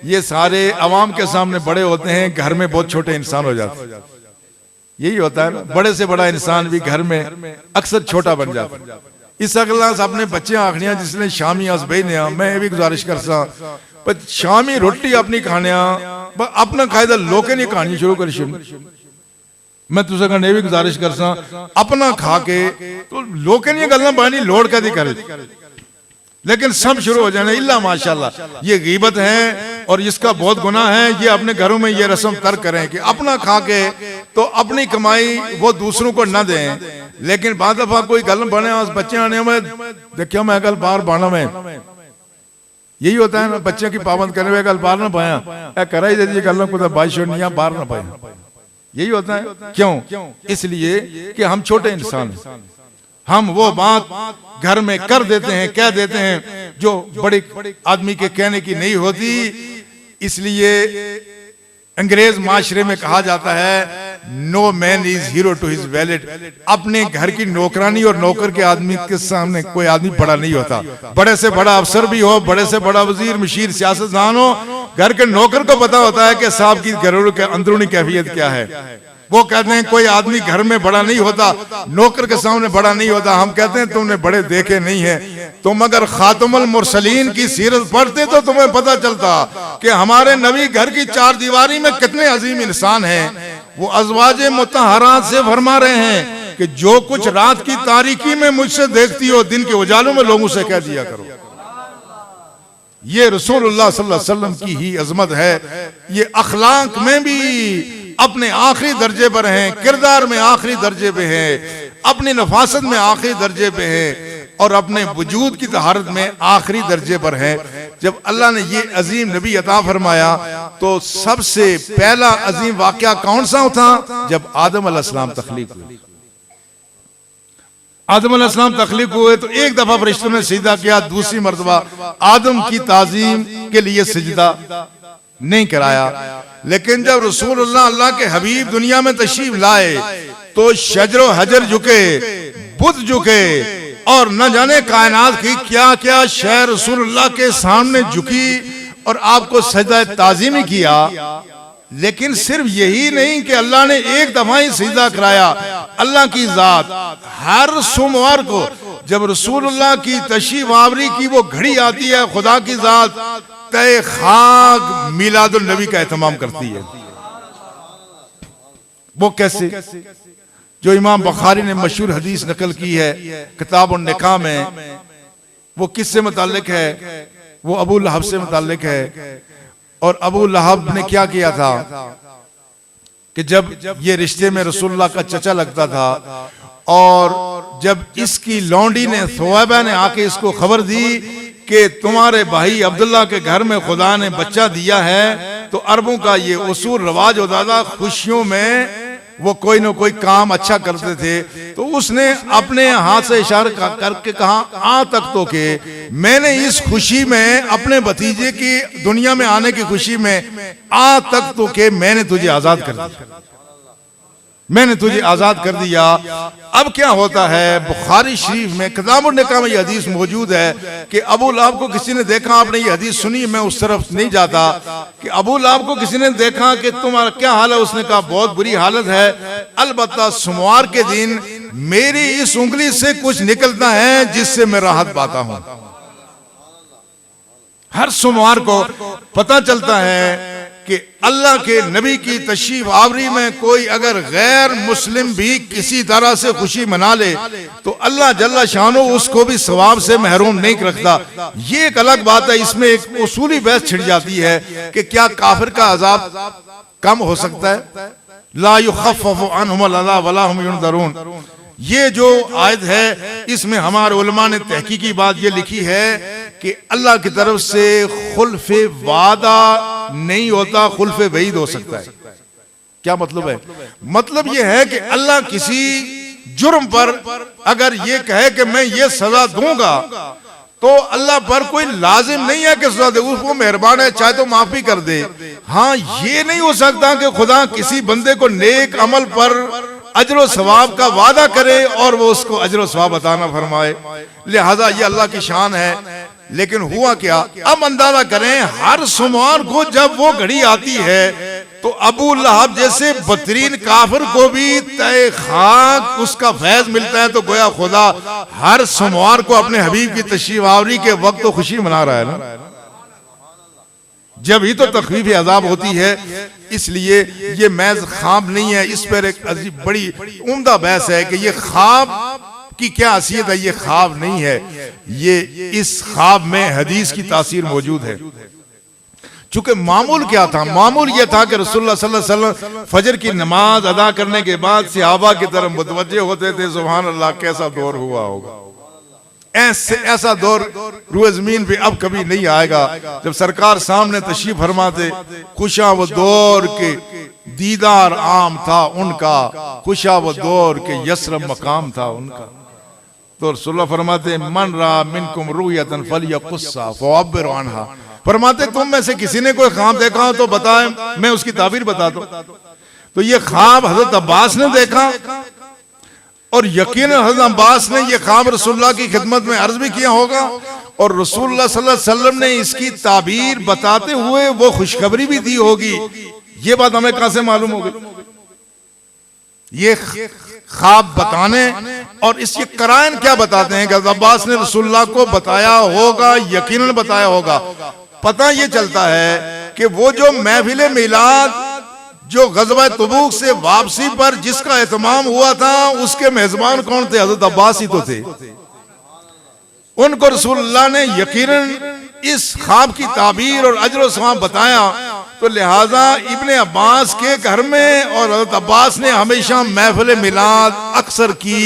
ये सारे अवाम के सामने बड़े होते हैं, घर में बहुत छोटे इंसान हो जाते हैं। यही होता है ना, बड़े से बड़ा इंसान भी घर में अक्सर छोटा बन जाता है। इस अगला अपने बच्चे आखनिया जिसने शामी असबई ने, मैं ये भी गुजारिश कर सा पर शामी रोटी अपनी खानिया अपना खायदा लोके नहीं खानी शुरू कर। मैं तुझे कहने भी गुजारिश कर सा अपना खा के तो लोके नहीं गलना पानी लोड़ का दी करे, लेकिन सब शुरू हो जाना इल्ला माशाल्लाह। ये गीबत है और इसका बहुत गुनाह है। ये अपने घरों में ये रस्म तर्क करें कि अपना खा के तो अपनी कमाई वो दूसरों को न दें, लेकिन बाद दफा कोई गल बने बच्चे आने में देखियो मैं कल बाहर बाना में, यही होता है ना, बच्चे की पाबंद करने में कल बाहर ना पाया करा ही दे गल को बाईश नहीं बाहर ना पाया। यही होता है क्यों? इसलिए कि हम छोटे इंसान हैं, हम वो बात घर में कर देते हैं, कह देते हैं जो बड़े आदमी के कहने की नहीं होती। इसलिए अंग्रेज माशरे में कहा जाता है no man is hero to his valet. अपने घर की नौकरानी और नौकर के आदमी के सामने कोई आदमी बड़ा नहीं होता। बड़े से बड़ा अफसर भी हो, बड़े से बड़ा वजीर मशीर सियासतदान हो, घर के नौकर को पता होता है कि साहब की घरेलू के अंदरूनी कैफियत क्या है। वो कहते हैं कोई आदमी घर में बड़ा नहीं होता, नौकर के सामने बड़ा नहीं होता। हम कहते हैं तुमने बड़े देखे नहीं है, तुम अगर खातमुल मुरसलीन की सीरत पढ़ते तो तुम्हें पता चलता कि हमारे नबी घर की चार दीवारी में कितने अजीम इंसान हैं। वो अज़वाजे मुतहरात से फरमा रहे हैं कि जो कुछ रात की तारीकी में मुझसे देखती हो दिन के उजालों में लोगों से कह दिया करो। ये रसूलुल्लाह सल्लल्लाहु अलैहि वसल्लम की ही अजमत है। ये अखलाक में भी अपने आखिरी दर्जे पर हैं, किरदार में आखिरी दर्जे पे हैं, अपनी नफासत में आखिरी दर्जे पे हैं और अपने वजूद की तहारत में आखिरी दर्जे पर हैं। जब अल्लाह ने ये अजीम नबी अता फरमाया तो सबसे पहला अजीम वाकया कौन सा था? जब आदम अलैहिस्सलाम तख्लीक हुए। आदम अलैहिस्सलाम तख्लीक हुए तो एक दफा फरिश्तों ने सिजदा किया, दूसरी मर्तबा आदम की ताजीम के लिए सिजदा नहीं कराया। लेकिन जब रसूलुल्लाह अल्लाह के हबीब दुनिया में तशरीफ लाए तो शजरो हजर झुके, बुत झुके और न जाने कायनात की क्या क्या शय रसूलुल्लाह के सामने झुकी और आपको सजदा ताज़ीम किया। लेकिन सिर्फ यही नहीं कि अल्लाह ने एक दफा ही सजदा कराया, अल्लाह की जात हर सोमवार को जब रसूलुल्लाह की तशरीफ आवरी की वो घड़ी आती है, खुदा की जात तय खाक मिलादुल नबी का एहतमाम करती है। वो कैसे? जो इमाम बुखारी ने मशहूर हदीस नकल की है किताब निकाह में, वो किससे मुताल्लिक है? वो अबू लहब से मुताल्लिक है। और अबू लहब ने क्या किया था कि जब ये रिश्ते में रसूलुल्लाह का चचा लगता था और जब इसकी लौंडी ने सुवैबा ने आके इसको खबर दी कि तुम्हारे भाई अब्दुल्ला के घर में खुदा ने बच्चा दिया है, तो अरबों का ये उसूल रवाज होता था, खुशियों में वो कोई ना कोई काम अच्छा करते थे। तो उसने अपने हाथ से इशारा करके कहा, आ तक तो के मैंने इस खुशी में, अपने भतीजे की दुनिया में आने की खुशी में, आ तक तो के मैंने तुझे आजाद कर दिया, मैंने तुझे आजाद कर दिया। अब क्या होता है, बुखारी शरीफ में किताबुन निकाह में यह हदीस मौजूद है कि अबू लहब को किसी ने देखा, आपने ये हदीस सुनी, मैं उस तरफ नहीं जाता, कि अबू लहब को किसी ने देखा कि तुम्हारा क्या हाल है, उसने कहा बहुत बुरी हालत है, अलबत्ता सोमवार के दिन मेरी इस उंगली से कुछ निकलता है जिससे मैं राहत पाता हूं। हर सोमवार को पता चलता है कि अल्लाह के नबी की तशरीफ आवरी में कोई अगर गैर मुस्लिम भी किसी तरह से खुशी मना ले तो अल्लाह जल्ला शानो उसको भी सवाब से महरूम नहीं रखता। ये एक अलग बात है, इसमें एक उसूली बहस छिड़ जाती है कि क्या काफिर का अजाब कम हो सकता है, ला युखफ़फ़ु अन्हुमुल अज़ाब वला हुम युनज़रून। ये जो आयत है इसमें हमारे उलमा ने तहकीकी बात ये लिखी है कि अल्लाह की तरफ से खुल्फ़े वादा नहीं होता, खुल्फ़े वईद हो सकता है। क्या मतलब है? मतलब ये है कि अल्लाह किसी जुर्म पर अगर ये कहे कि मैं ये सजा दूंगा तो अल्लाह पर कोई लाजिम नहीं है कि सजा दे, उसको मेहरबान है चाहे तो माफी कर दे। हाँ, ये नहीं हो सकता कि खुदा किसी बंदे को नेक अमल पर अजर सवाब का वादा करे और वो उसको अजर सवाब अता फरमाए, लिहाजा ये अल्लाह की शान है। लेकिन हुआ क्या, अब अंदाजा करें, हर सोमवार को जब वो घड़ी आती है तो अबू लहब जैसे बदतरीन काफिर को भी तय खाक उसका फैज मिलता है। तो गोया खुदा हर सोमवार को अपने हबीब की तशरीफ आवरी के वक्त तो खुशी मना रहा है ना, जब ही तो तखफीफ अजाब होती है। इसलिए ये महज ख्वाब नहीं है, इस पर एक अजीब बड़ी उम्दा बहस है कि ये ख्वाब की क्या हैसियत है। ये ख्वाब नहीं है, ये इस ख्वाब में हदीस की तासीर मौजूद है। चूंकि मामूल क्या था, मामूल ये था कि रसूलुल्लाह सल्लल्लाहु अलैहि वसल्लम फजर की नमाज अदा करने के बाद सहाबा की तरफ मुतवज्जे होते थे। सुभान अल्लाह, कैसा दौर हुआ होगा, ऐसा दौर रूए ज़मीन पे अब कभी नहीं आएगा जब सरकार सामने तशरीफ फरमाते। खुशा वो दौर के दीदार आम था उनका, खुशा वो दौर के यसरब मकाम था उनका। तो रसूलुल्लाह फरमाते, मन रा मिनकुम रुयतन फलयकुस्सा फअब्बिर अन्हा। फरमाते तुम में से किसी ने कोई ख्वाब देखा हो तो बताए, मैं उसकी ताबीर बता दूं। तो ये ख्वाब हजरत अब्बास ने देखा और यकीनन हज़रत अब्बास ने यह ख्वाब रसूलुल्लाह की खिदमत में अर्ज भी किया होगा और रसूलुल्लाह सल्लल्लाहु अलैहि वसल्लम ने इसकी ताबीर बताते हुए वो खुशखबरी भी दी होगी। ये बात हमें कहां से मालूम होगी? ये ख्वाब बताने और इसके कराइन क्या बताते हैं कि हज़रत अब्बास ने रसूलुल्लाह को बताया होगा, यकीनन बताया होगा। पता ये चलता है कि वो जो महफिल मिलाद जो ग़ज़वा तबूक से वापसी पर जिसका एहतमाम हुआ था उसके मेजबान कौन थे? हज़रत अब्बास ही तो थे। उनको रसूलुल्लाह ने यकीनन इस ख्वाब की ताबीर और अजर सवाब बताया। तो लिहाजा इब्ने अब्बास के घर में और हज़रत अब्बास ने हमेशा महफिल मिलाद अक्सर की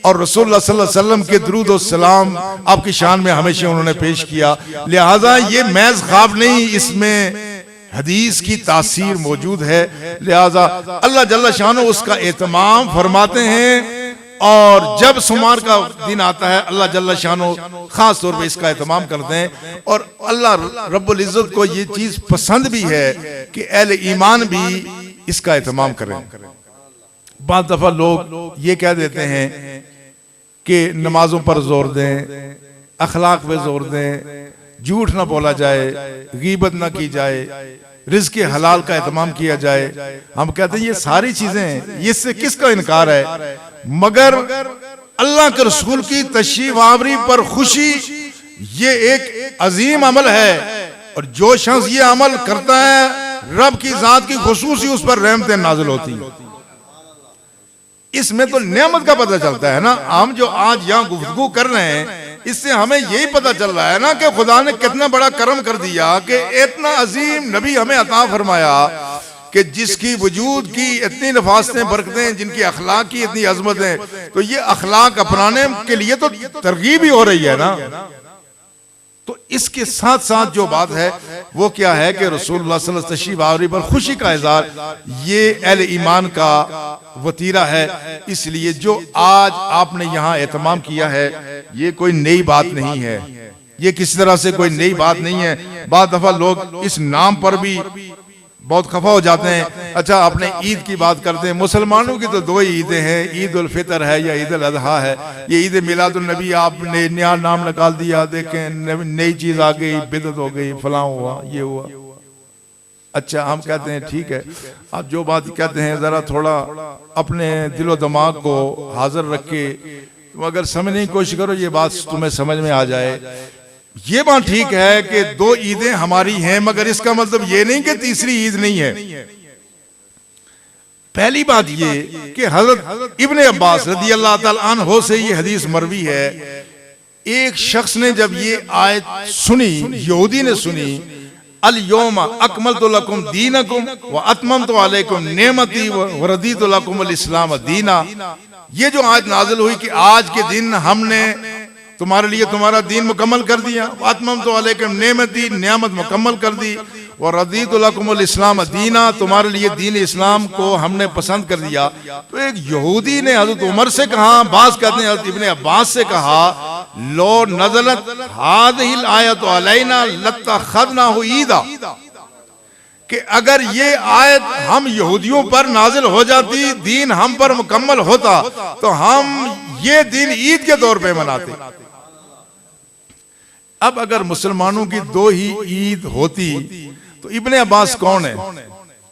और रसूलुल्लाह सल्लल्लाहु अलैहि वसल्लम के दुरूद और सलाम आपकी शान में हमेशा उन्होंने पेश किया। लिहाजा ये महज ख्वाब नहीं, इसमें हदीस की तासीर मौजूद है। लिहाजा अल्लाह जल्ला शानो उसका एहतमाम फरमाते हैं और जब सोमवार का दिन आता है अल्लाह जल्ला शानो खास तौर पे इसका एहतमाम करते हैं। और अल्लाह रब्बुल इज्जत को ये चीज पसंद भी है कि अहले ईमान भी इसका एहतमाम करें। बाद दफा लोग ये कह देते हैं कि नमाजों पर जोर दें, अखलाक पे जोर दें, झूठ ना बोला जाए, गीबत ना की जाए, रिज़्क़ हलाल का एहतमाम किया जाए। हम कहते हैं ये सारी चीजें, इससे किसका इनकार है? मगर अल्लाह के रसूल की तशरीफ आवरी पर खुशी ये एक अजीम अमल है और जो शख्स ये अमल करता है रब की जात की खुसूसी उस पर रहमतें नाज़िल होती हैं। इसमें तो नेमत का पता चलता है ना। हम जो आज यहाँ गुफ्तगू कर रहे हैं इससे हमें यही पता चल रहा है ना कि खुदा ने कितना बड़ा करम कर दिया कि इतना अजीम नबी हमें अता फरमाया कि जिसकी वजूद की इतनी नफासतें बरकतें, जिनकी अखलाक की इतनी अजमत है। तो ये अखलाक अपनाने के लिए तो तरगीब ही हो रही है ना। तो इसके साथ साथ जो बात है वो क्या है कि रसूलुल्लाह सल्लल्लाहु अलैहि वसल्लम तशरीफ आवरी पर खुशी का इज़हार, ये अहले ईमान का वतीरा है। इसलिए जो आज आपने यहाँ एहतमाम किया है ये कोई नई बात नहीं है, ये किसी तरह से कोई नई बात नहीं है। बाद दफा लोग इस नाम पर भी बहुत खफा हो जाते हैं। अच्छा, अपने ईद की बात करते हैं। मुसलमानों की तो दो ही ईदें हैं, ईद उल फितर है या ईद उल अजहा है। ये ईद मिलादुल नबी आपने नया नाम निकाल दिया, देखें नई चीज आ गई, बिदअत हो गई, फलां हुआ, ये हुआ। अच्छा, हम कहते हैं ठीक है, आप जो बात कहते हैं जरा थोड़ा अपने दिलो दिमाग को हाजिर रख के अगर समझने की कोशिश करो, ये बात तुम्हें समझ में आ जाए। ये बात ठीक है कि दो ईदें हमारी हैं, मगर इसका मतलब ये नहीं कि तीसरी ईद नहीं है। पहली बात ये कि हजरत इब्ने अब्बास रज़ी अल्लाह ताला अन्हो से ये हदीस मरवी है, एक शख्स ने जब ये आयत सुनी, यहूदी ने सुनी, अल यौमा अकमलतु लकुम दीनकुम व अतममतु अलैकुम नेमती व रदीतु लकुमुल इस्लाम दीना। ये जो आयत नाजिल हुई कि आज के दिन हमने तुम्हारे लिए तुम्हारा दीन मुकम्मल कर दिया, अतममतु अलैकुम नेमती, नेमत मुकम्मल कर दी, व रदीतु लकुमुल इस्लाम दीना, तुम्हारे लिए दीन इस्लाम को हमने पसंद कर दिया। तो एक यहूदी ने हजरत उमर से कहा, बास कहते हैं हजरत इब्ने अब्बास से कहा, लो नज़लत हादिहिल आयतु अलैना लत्तखज़नाहु ईदा, कि अगर ये आयत हम यहूदियों पर नाजिल हो जाती, दीन हम पर मुकम्मल होता, तो हम ये दिन ईद के तौर पे मनाते। अब अगर मुसलमानों की दो ही ईद होती तो इब्ने अब्बास कौन है?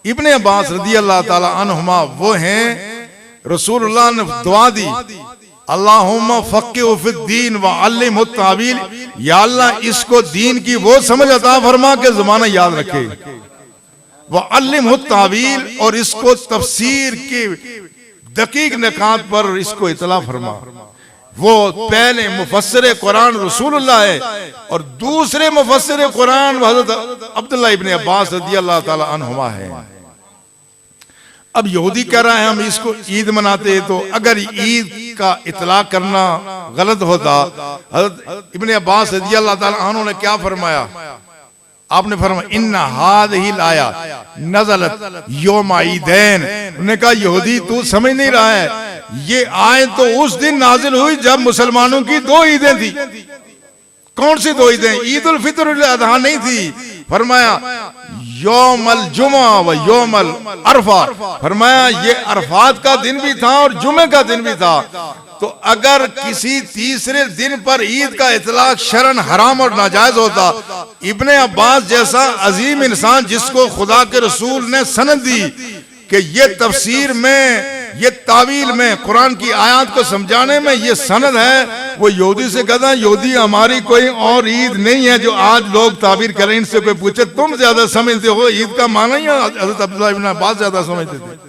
इब्ने अब्बास रज़ी अल्लाह ताला अन्हुमा वो हैं, रसूलुल्लाह ने दुआ दी, अल्लाहुम्मा फ़क़्क़िहु फ़िद्दीन व अल्लिमहु तावील, या अल्लाह इसको दीन की वो समझ अता फरमा के ज़माना याद रखे, व अल्लिमहु तावील, और इसको तफसीर के दकीक निकात पर इसको इतला फरमा। वो पहले मुफस्सिर कुरान रसूलुल्लाह है और दूसरे मुफस्सिर कुरान हज़रत अब्दुल्लाह इब्ने अब्बास रज़ियल्लाहु ताला अन्हुमा है। अब यहूदी कह रहा है हम इसको ईद मनाते, तो अगर ईद का इतलाक करना गलत होता, हज़रत इब्ने अब्बास रज़ियल्लाहु ताला अन्हु ने क्या फरमाया? आपने फरमाया इन्ना हादिहिल आयत नज़लत यौम ईदैन। उन्होंने कहा यहूदी तू समझ नहीं रहा है, ये आयत तो उस दिन नाजिल हुई जब मुसलमानों की दो ईदें थी। कौन सी दो ईदें? ईद उल फितर उल अज़हा नहीं थी। फरमाया यौमल जुमा व यौमल अरफा, फरमाया ये अरफात का दिन भी था और जुमे का दिन भी था। तो अगर किसी तीसरे दिन पर ईद का इतलाक शरन हराम और नाजायज होता, इब्ने अब्बास जैसा अजीम इंसान जिसको खुदा के रसूल ने सनद दी कि ये तफसीर में, ये तावील में, कुरान की आयत को समझाने में ये सनद है, वो यहूदी से कहता यहूदी हमारी कोई और ईद नहीं है जो आज लोग ताबीर करें। इनसे कोई पूछे तुम ज्यादा समझते हो ईद का माना ही, हज़रत अब्दुल्लाह इब्न अब्बास ज्यादा समझते थे।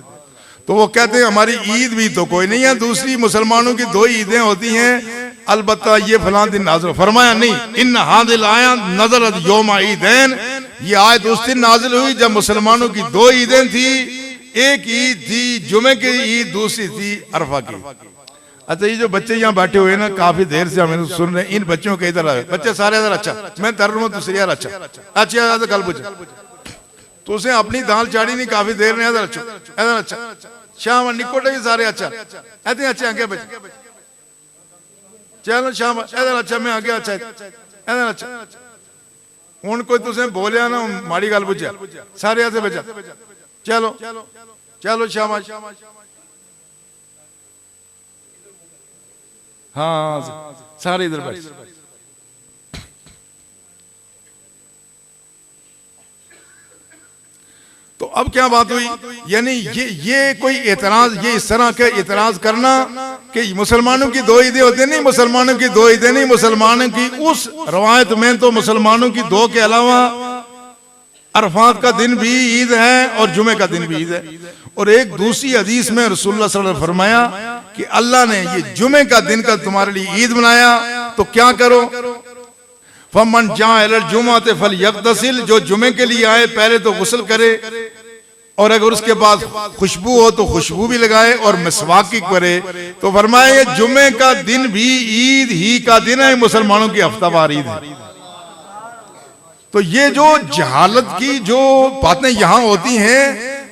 तो वो कहते हैं हमारी ईद भी तो कोई नहीं है, दूसरी मुसलमानों की दो ईदें होती हैं, अलबत्ता ये फलां दिन नाज़िल। फरमाया नहीं, इन हादिल आयत नज़लत यौम ईदैन, ये आयत उस दिन नाज़िल हुई जब मुसलमानों की दो ईदें थी। एक ईद थी जुमे की ईद, दूसरी थी अरफा की। अच्छा, ये जो बच्चे यहाँ बैठे हुए ना काफी देर से हमें सुन रहे हैं, इन बच्चों के इधर आए बच्चे सारे इधर। अच्छा, मैं तर्जुमा दूसरी यार। अच्छा अच्छा, कल पूछा तो उसे अपनी दाल चाड़ी नहीं, काफी देर ने इधर। इधर अच्छा, शाम निकोटे भी सारे। अच्छा ऐसे अच्छे आगे बच्चे, चलो शाम इधर। अच्छा मैं आगे। अच्छा इधर। अच्छा हूं कोई तुसें बोलिया ना माड़ी गल पूछा, सारे ऐसे बचा। चलो चलो शाबाश। हाँ सारे इधर बैठ। तो अब क्या बात हुई? यानी ये कोई एतराज, ये इस तरह के एतराज करना कि मुसलमानों की दो ईदें होती नहीं, मुसलमानों की दो ईदें नहीं। मुसलमानों की उस रवायत में तो मुसलमानों की दो के अलावा अरफात का दिन भी ईद है और जुमे का दिन भी ईद है। और एक दूसरी हदीस में रसूलुल्लाह सल्लल्लाहु अलैहि वसल्लम ने फरमाया कि अल्लाह ने ये जुमे का दिन का तुम्हारे लिए ईद बनाया, तो क्या करो? फमन जाअल जुम्मत फलयग़तसिल, जो जुमे के लिए आए पहले तो गुस्ल करे, और अगर उसके बाद खुशबू हो तो खुशबू भी लगाए और मिसवाकी करे। तो फरमाया ये जुमे का दिन भी ईद ही का दिन है, मुसलमानों की हफ्तावार ईद है। तो ये जो जहालत की जो बातें यहाँ होती हैं,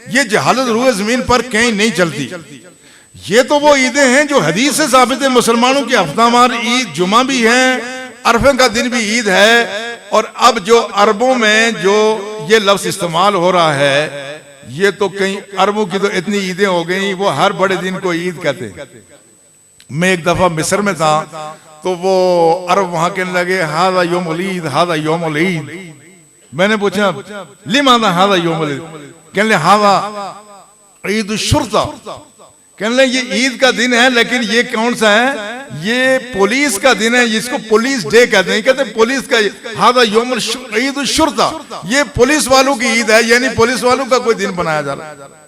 ये जहालत रूए जमीन पर कहीं नहीं चलती। ये तो वो ईदें हैं जो हदीस से साबित है। मुसलमानों की हफ्तावार ईद जुमा भी है, अरफे का दिन भी ईद है। और अब जो अरबों में जो ये लफ्ज इस्तेमाल हो रहा है, ये तो कई अरबों की तो इतनी ईदें हो गई, वो हर बड़े दिन को ईद कहते हैं। मैं एक दफा मिस्र में था, तो वो अरब वहां कहने लगे हादा यौमुल ईद, हादा यौमुल ईद। मैंने पूछा लिमादा हादा यौमुल ईद? कहने लगे हादा ईद शुर्ता। कहने लगे ये ईद का दिन है, लेकिन ये कौन सा है? ये पुलिस का दिन है, जिसको पुलिस डे कहते हैं। कहते पुलिस का हादा यौमुल ईद शुर्ता, ये पुलिस वालों की ईद है, यानी पुलिस वालों का कोई दिन बनाया जा रहा है।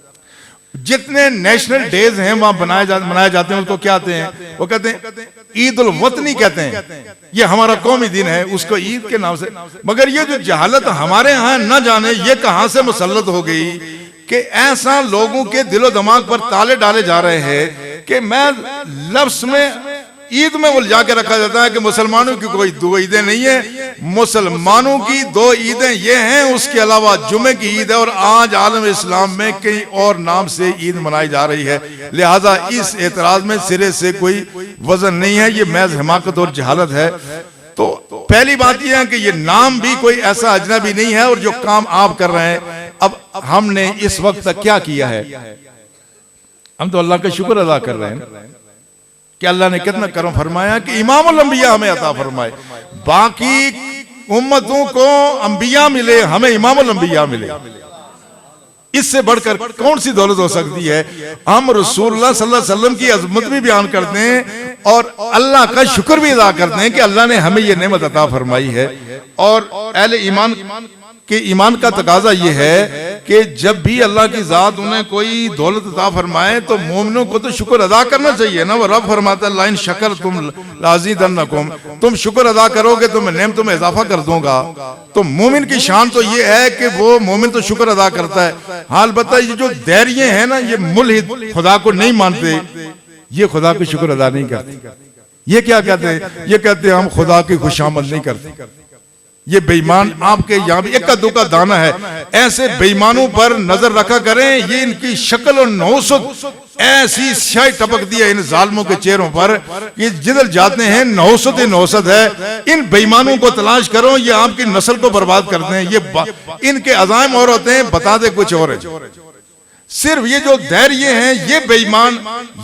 जितने नेशनल डेज हैं वहां मनाए जाते हैं, उसको क्या कहते हैं? वो कहते हैं ईद उल वतनी कहते हैं। ये हमारा कौमी दिन है, उसको ईद के नाम से। मगर ये जो जहालत हमारे यहाँ न जाने ये कहां से मुसल्लत हो गई कि ऐसा लोगों के दिलो दिमाग पर ताले डाले जा रहे हैं कि मैं लफ्ज में ईद में उलझा के रखा जाता है कि मुसलमानों की कोई दो ईदें नहीं है। मुसलमानों की दो ईदें ये हैं, उसके अलावा जुमे की ईद है। और आज आलम इस्लाम में कई और नाम से ईद मनाई जा रही है। लिहाजा इस एतराज में सिरे से कोई वजन नहीं है, ये महज हिमाकत और जहालत है। तो पहली बात यह है कि ये नाम भी कोई ऐसा अजनबी नहीं है। और जो काम आप कर रहे हैं, अब हमने इस वक्त तक क्या किया है? हम तो अल्लाह का शुक्र अदा कर रहे हैं कि अल्लाह ने कितना करम फरमाया कि इमामुल अंबिया हमें अता फरमाए। बाकी उम्मतों को अंबिया मिले, हमें इमामुल अंबिया मिले। इससे बढ़कर कौन सी दौलत हो सकती है? हम रसूलुल्लाह सल्लल्लाहु अलैहि वसल्लम की अजमत भी बयान करते हैं और अल्लाह का शुक्र भी अदा करते हैं कि अल्लाह ने हमें ये नेमत अता फरमाई है। और अहले ईमान के ईमान का तकाजा ये है कि जब भी अल्लाह की जात उन्हें कोई दौलत अता फरमाए तो मोमिनों को तो शुक्र अदा करना चाहिए ना। वो रब फरमाता है लाइन शकर तुम लाज़िदन्नकुम, तुम शुक्र अदा करोगे तो मैं नेमतों में इजाफा कर दूंगा। तो मोमिन की शान तो ये है कि वो मोमिन तो शुक्र अदा करता है। हाल बताइए ये जो दैरिये हैं ना, ये मुल्हिद खुदा को नहीं मानते, ये खुदा को शुक्र अदा नहीं करते। ये क्या कहते हैं? ये कहते हैं हम खुदा की खुशामद नहीं करते। ये बेईमान आपके यहाँ भी एक का दो का दाना है। ऐसे बेईमानों पर नजर रखा करें, ये इनकी शक्ल और नौसत ऐसी स्याही टपक दी है इन जालिमों के चेहरों पर, ये जिधर जाते हैं नौसत ही नौसत है। इन बेईमानों को तलाश करो, ये आपकी नस्ल को बर्बाद करते हैं। ये इनके अज़ाइम और होते हैं, बताते कुछ और है। सिर्फ ये जो धैर्य हैं, ये बेईमान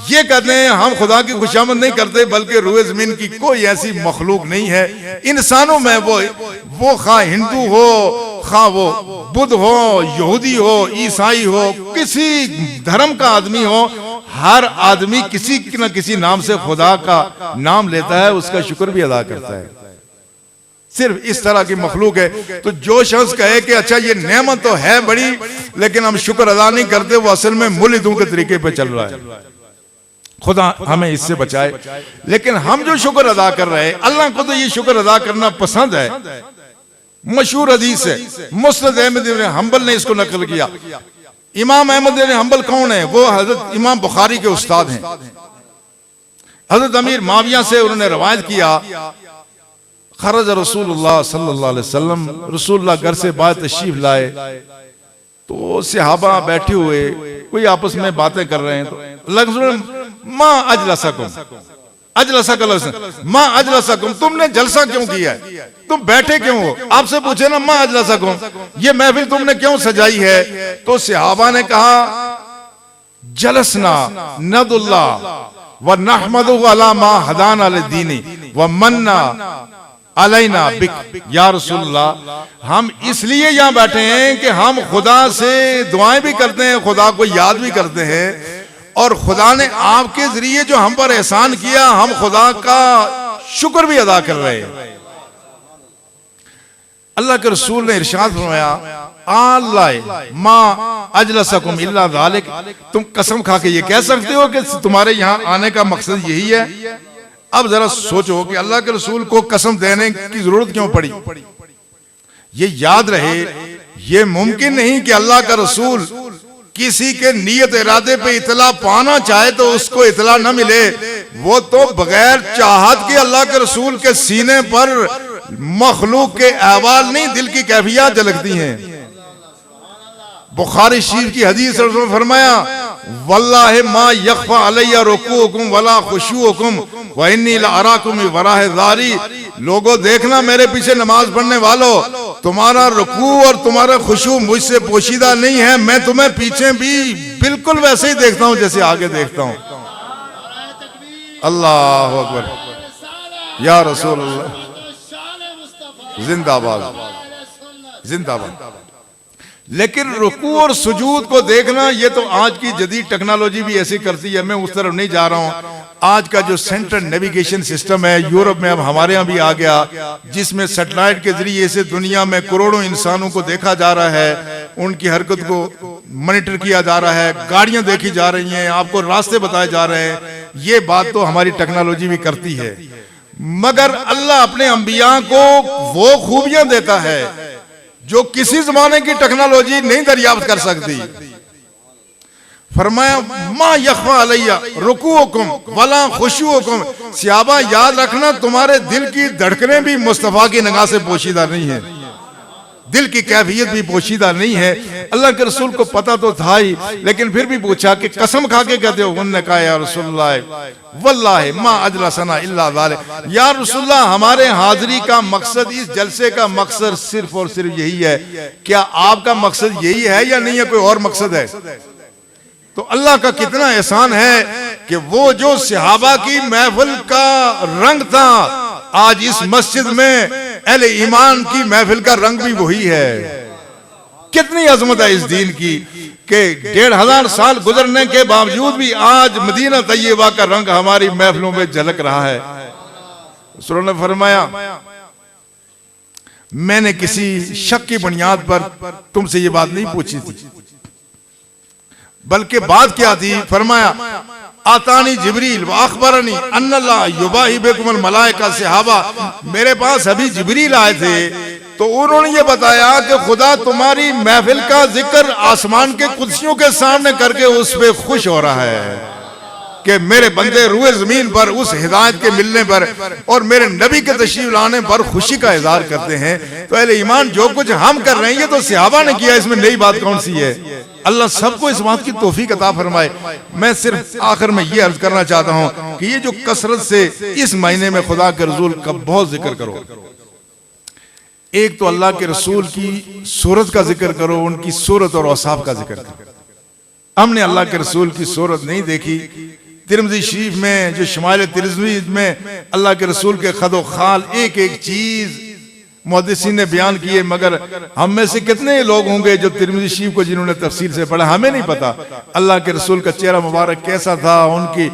ये कहते हैं हम खुदा की खुशामद नहीं करते, बल्कि रूए जमीन की कोई ऐसी मखलूक नहीं है। इंसानों में वो खा हिंदू हो, खा वो बुद्ध हो, यहूदी हो, ईसाई हो, किसी धर्म का आदमी हो, हर आदमी किसी न किसी नाम से खुदा का नाम लेता है, उसका शुक्र भी अदा करता है। सिर्फ इस तरह की मखलूक है। तो जो शख्स कहे कि अच्छा ये नेमत तो है बड़ी, लेकिन हम शुक्र अदा नहीं करते, वो असल में मुल्हिदों के तरीके पे चल रहा है। खुदा हमें इससे बचाए। लेकिन हम जो शुक्र अदा कर रहे हैं, अल्लाह को तो ये शुक्र अदा करना पसंद है। मशहूर हदीस है, मुस्नद अहमद इब्न हंबल ने इसको नकल किया। इमाम अहमद इब्न हंबल कौन है? वो हजरत इमाम बुखारी के उस्ताद हैं। हजरत अमीर माविया से उन्होंने रवायत किया, खरज रसूलुल्लाह सल्लल्लाहु अलैहि वसल्लम, रसूलुल्लाह घर से बाहर तशरीफ लाए तो सहाबा बैठे हुए कोई आपस में बातें कर रहे हैं। तो माँ माँ अजलसकुम, तुमने जलसा क्यों किया है? तुम बैठे क्यों हो? आपसे पूछे ना माँ अजलसकुम, ये महफिल तुमने क्यों सजाई है? तो सहाबा ने कहा जलसना नदुल्लाह व नहमदु अला मा हदाना लिदीनी व मन्ना अलैना बिक या रसूलल्लाह, हम इसलिए यहाँ बैठे हैं कि हम खुदा से दुआएं भी करते हैं, खुदा को याद भी करते हैं, और खुदा ने आपके जरिए जो हम पर एहसान किया, हम खुदा का शुक्र भी अदा कर रहे हैं। अल्लाह के रसूल ने इरशाद फरमाया अल्लाह मा अजलसकुम इल्ला ज़ालिक, तुम कसम खा के ये कह सकते हो कि तुम्हारे यहाँ आने का मकसद यही है? अब जरा सोचो कि अल्लाह के रसूल को कसम देने की जरूरत क्यों पड़ी। ये याद रहे, ये मुमकिन नहीं कि अल्लाह का रसूल किसी के नियत इरादे पे इतला पाना चाहे तो उसको इतला न मिले। वो तो बगैर चाहत के अल्लाह के रसूल के सीने पर मखलूक के अहवाल नहीं, दिल की कैफियत झलकती हैं। बुखारी शरीफ की हदीस में फरमाया, वल्लाहि मा यख्फा अलैया रुकूकुम वला खुशूकुम व इन्नी लअराकुम वराह ज़ारी। लोगों देखना मेरे पीछे नमाज पढ़ने वालों, तुम्हारा रुकू और तुम्हारा खुशू मुझसे पोशीदा नहीं है, मैं तुम्हें पीछे भी बिल्कुल वैसे ही देखता हूं जैसे आगे देखता हूं। अल्लाह अकबर, या रसूल अल्लाह, जिंदाबाद जिंदाबाद। लेकिन रुकू और सुजूद को देखना, ये तो आज की जदीद टेक्नोलॉजी भी ऐसी करती है। मैं उस तरफ नहीं जा रहा हूं। आज का जो सेंट्रल नेविगेशन सिस्टम है यूरोप में, अब हमारे यहाँ भी आ गया, जिसमें सैटेलाइट के जरिए से दुनिया में करोड़ों इंसानों को देखा जा रहा है, उनकी हरकत को मॉनिटर किया जा रहा है, गाड़ियां देखी जा रही हैं, आपको रास्ते बताए जा रहे हैं। ये बात तो हमारी टेक्नोलॉजी भी करती है, मगर अल्लाह अपने अंबिया को वो खूबियां देता है जो किसी जमाने की टेक्नोलॉजी नहीं दरियाफ्त कर सकती। फरमाया, मा यख्फा अलैया रुकूकुम वला खुशूकुम। सहाबा याद रखना, तुम्हारे दिल की धड़कनें भी मुस्तफा की निगाह से पोशीदा नहीं है, दिल की कैफियत भी पोशीदा नहीं है। अल्लाह के रसूल को पता तो था ही, लेकिन फिर भी पूछा कि कसम खा के कहते हो? उन्होंने कहा, या रसूलल्लाह वल्लाहि मा अजलसना इल्ला ज़ालिक। या रसूलल्लाह, हमारे हाजिरी का मकसद, इस जलसे का मकसद सिर्फ और सिर्फ यही है। क्या आपका मकसद यही है या नहीं है, कोई और मकसद है? तो अल्लाह का कितना एहसान है कि वो जो सहाबा की महफिल का रंग था, आज इस मस्जिद में अहले ईमान की महफिल का रंग भी वही है। कितनी अजमत है इस दीन की कि 1500 साल गुजरने के बावजूद भी आज मदीना तैयबा का रंग हमारी महफिलों में झलक रहा है। रसूल ने फरमाया, मैंने किसी शक की बुनियाद पर तुमसे ये बात नहीं पूछी थी, बल्कि बात क्या थी? फरमाया, आतानी जिब्रील व अखबरनी अन्नल्लाह युबाही बिकुमुल मलाइका। सहाबा, मेरे पास अभी जिब्रील आए थे, तो उन्होंने ये बताया कि खुदा तुम्हारी महफिल का जिक्र आसमान के कुर्सियों के सामने करके उस पे खुश हो रहा है कि मेरे बंदे रूए जमीन पर उस हिदायत के मिलने पर और मेरे नबी के तशरीफ लाने पर खुशी का इजहार करते हैं। तो अहले ईमान, जो कुछ हम कर रहे हैं ये तो सहाबा ने किया, इसमें नई बात कौन सी है? अल्लाह सबको इस बात की तौफीक अता फरमाए। मैं सिर्फ आखिर में ये अर्ज करना चाहता हूं कि ये जो कसरत से इस महीने में खुदा के रसूल का बहुत जिक्र करो। एक तो अल्लाह के रसूल की सूरत का जिक्र करो, उनकी सूरत और औसाफ का जिक्र करो। हमने अल्लाह के रसूल की सूरत नहीं देखी। तिरमिज़ी शरीफ में, जो शमाइल तिरमिज़ी में अल्लाह के रसूल के खदो खाल एक एक चीज मुहद्दिसीन ने बयान किए, मगर हम में से कितने लोग होंगे जो तिरमिज़ी शरीफ को जिन्होंने तफसील से पढ़ा? हमें नहीं पता अल्लाह के रसूल का चेहरा मुबारक कैसा था, उनकी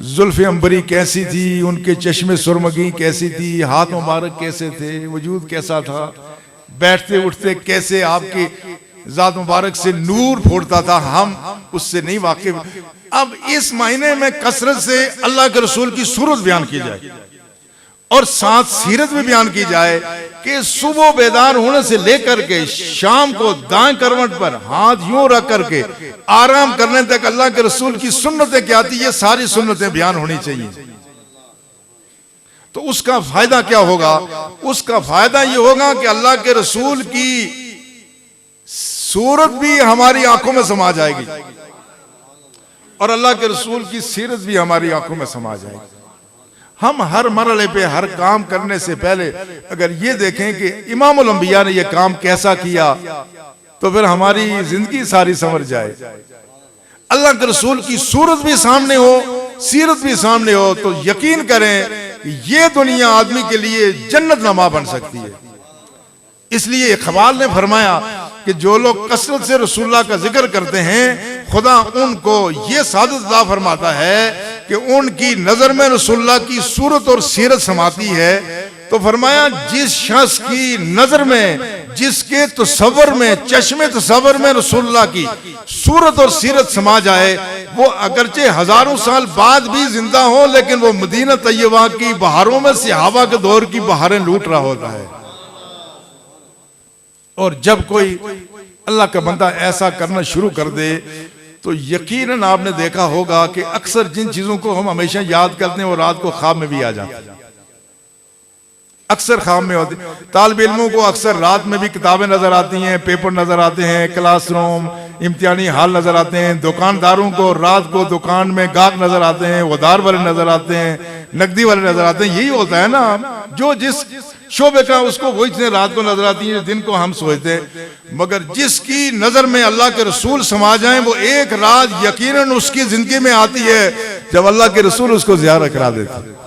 जुल्फ़े अंबरी कैसी थी, उनके चश्मे सुरमगी कैसी थी, हाथ मुबारक कैसे थे, वजूद कैसा था, बैठते उठते कैसे आपकी जात मुबारक से नूर फूटता था, हम उससे नहीं वाकिफ। अब इस महीने में कसरत से अल्लाह के रसूल की सूरत बयान की जाए और साथ सीरत भी बयान की जाए कि सुबह बेदार होने से लेकर के शाम को दाएं करवट पर हाथ यूं रख करके आराम करने तक अल्लाह के रसूल की सुन्नतें क्या थी, ये सारी सुन्नतें बयान होनी चाहिए। तो उसका फायदा क्या होगा? उसका फायदा ये होगा कि अल्लाह के रसूल की सूरत भी हमारी आंखों में समा जाएगी और अल्लाह के रसूल की सीरत भी हमारी आंखों में समा जाएगी। हम हर मरहले पे हर काम करने से पहले अगर ये देखें कि इमामुल अंबिया ने ये काम कैसा किया, तो फिर हमारी जिंदगी सारी संवर जाए। अल्लाह के रसूल की सूरत भी सामने हो, सीरत भी सामने हो, तो यकीन करें ये दुनिया आदमी के लिए जन्नत नमा बन सकती है। इसलिए इकबाल ने फरमाया कि जो लोग कसरत से रसूलुल्लाह का जिक्र करते हैं, खुदा उनको ये सादत अता फरमाता है कि उनकी नजर में रसूलुल्लाह की सूरत और सीरत समाती है। तो फरमाया, जिस शख्स की नजर में, जिसके तसव्वुर में, चश्मे तसव्वुर में रसूलुल्लाह की सूरत और सीरत समा जाए, वो अगरचे हजारों साल बाद भी जिंदा हो, लेकिन वो मदीना तैयबा की बहारों में सहाबा के दौर की बहारें लूट रहा होता है। और जब कोई अल्लाह का बंदा ऐसा करना शुरू कर दे, तो यकीनन आपने देखा होगा कि अक्सर जिन चीजों को हम हमेशा याद करते हैं वो रात को ख्वाब में भी आ जाते हैं। अक्सर ख्वाब में होती। तालिब इल्मों को अक्सर रात में भी किताबें नजर आती हैं, पेपर नजर आते हैं, क्लासरूम इम्तिहानी हाल नजर आते हैं। दुकानदारों को रात को दुकान में गाहक नजर आते हैं, उधार वाले नजर आते हैं, नकदी वाले नजर आते हैं। यही होता है ना, जो जिस शोबे का उसको वही चीजें रात को नजर आती हैं, दिन को हम सोचते हैं। मगर जिसकी नजर में अल्लाह के रसूल समा जाए, वो एक रात यकीनन उसकी जिंदगी में आती है जब अल्लाह के रसूल उसको ज़ियारत करा देते हैं।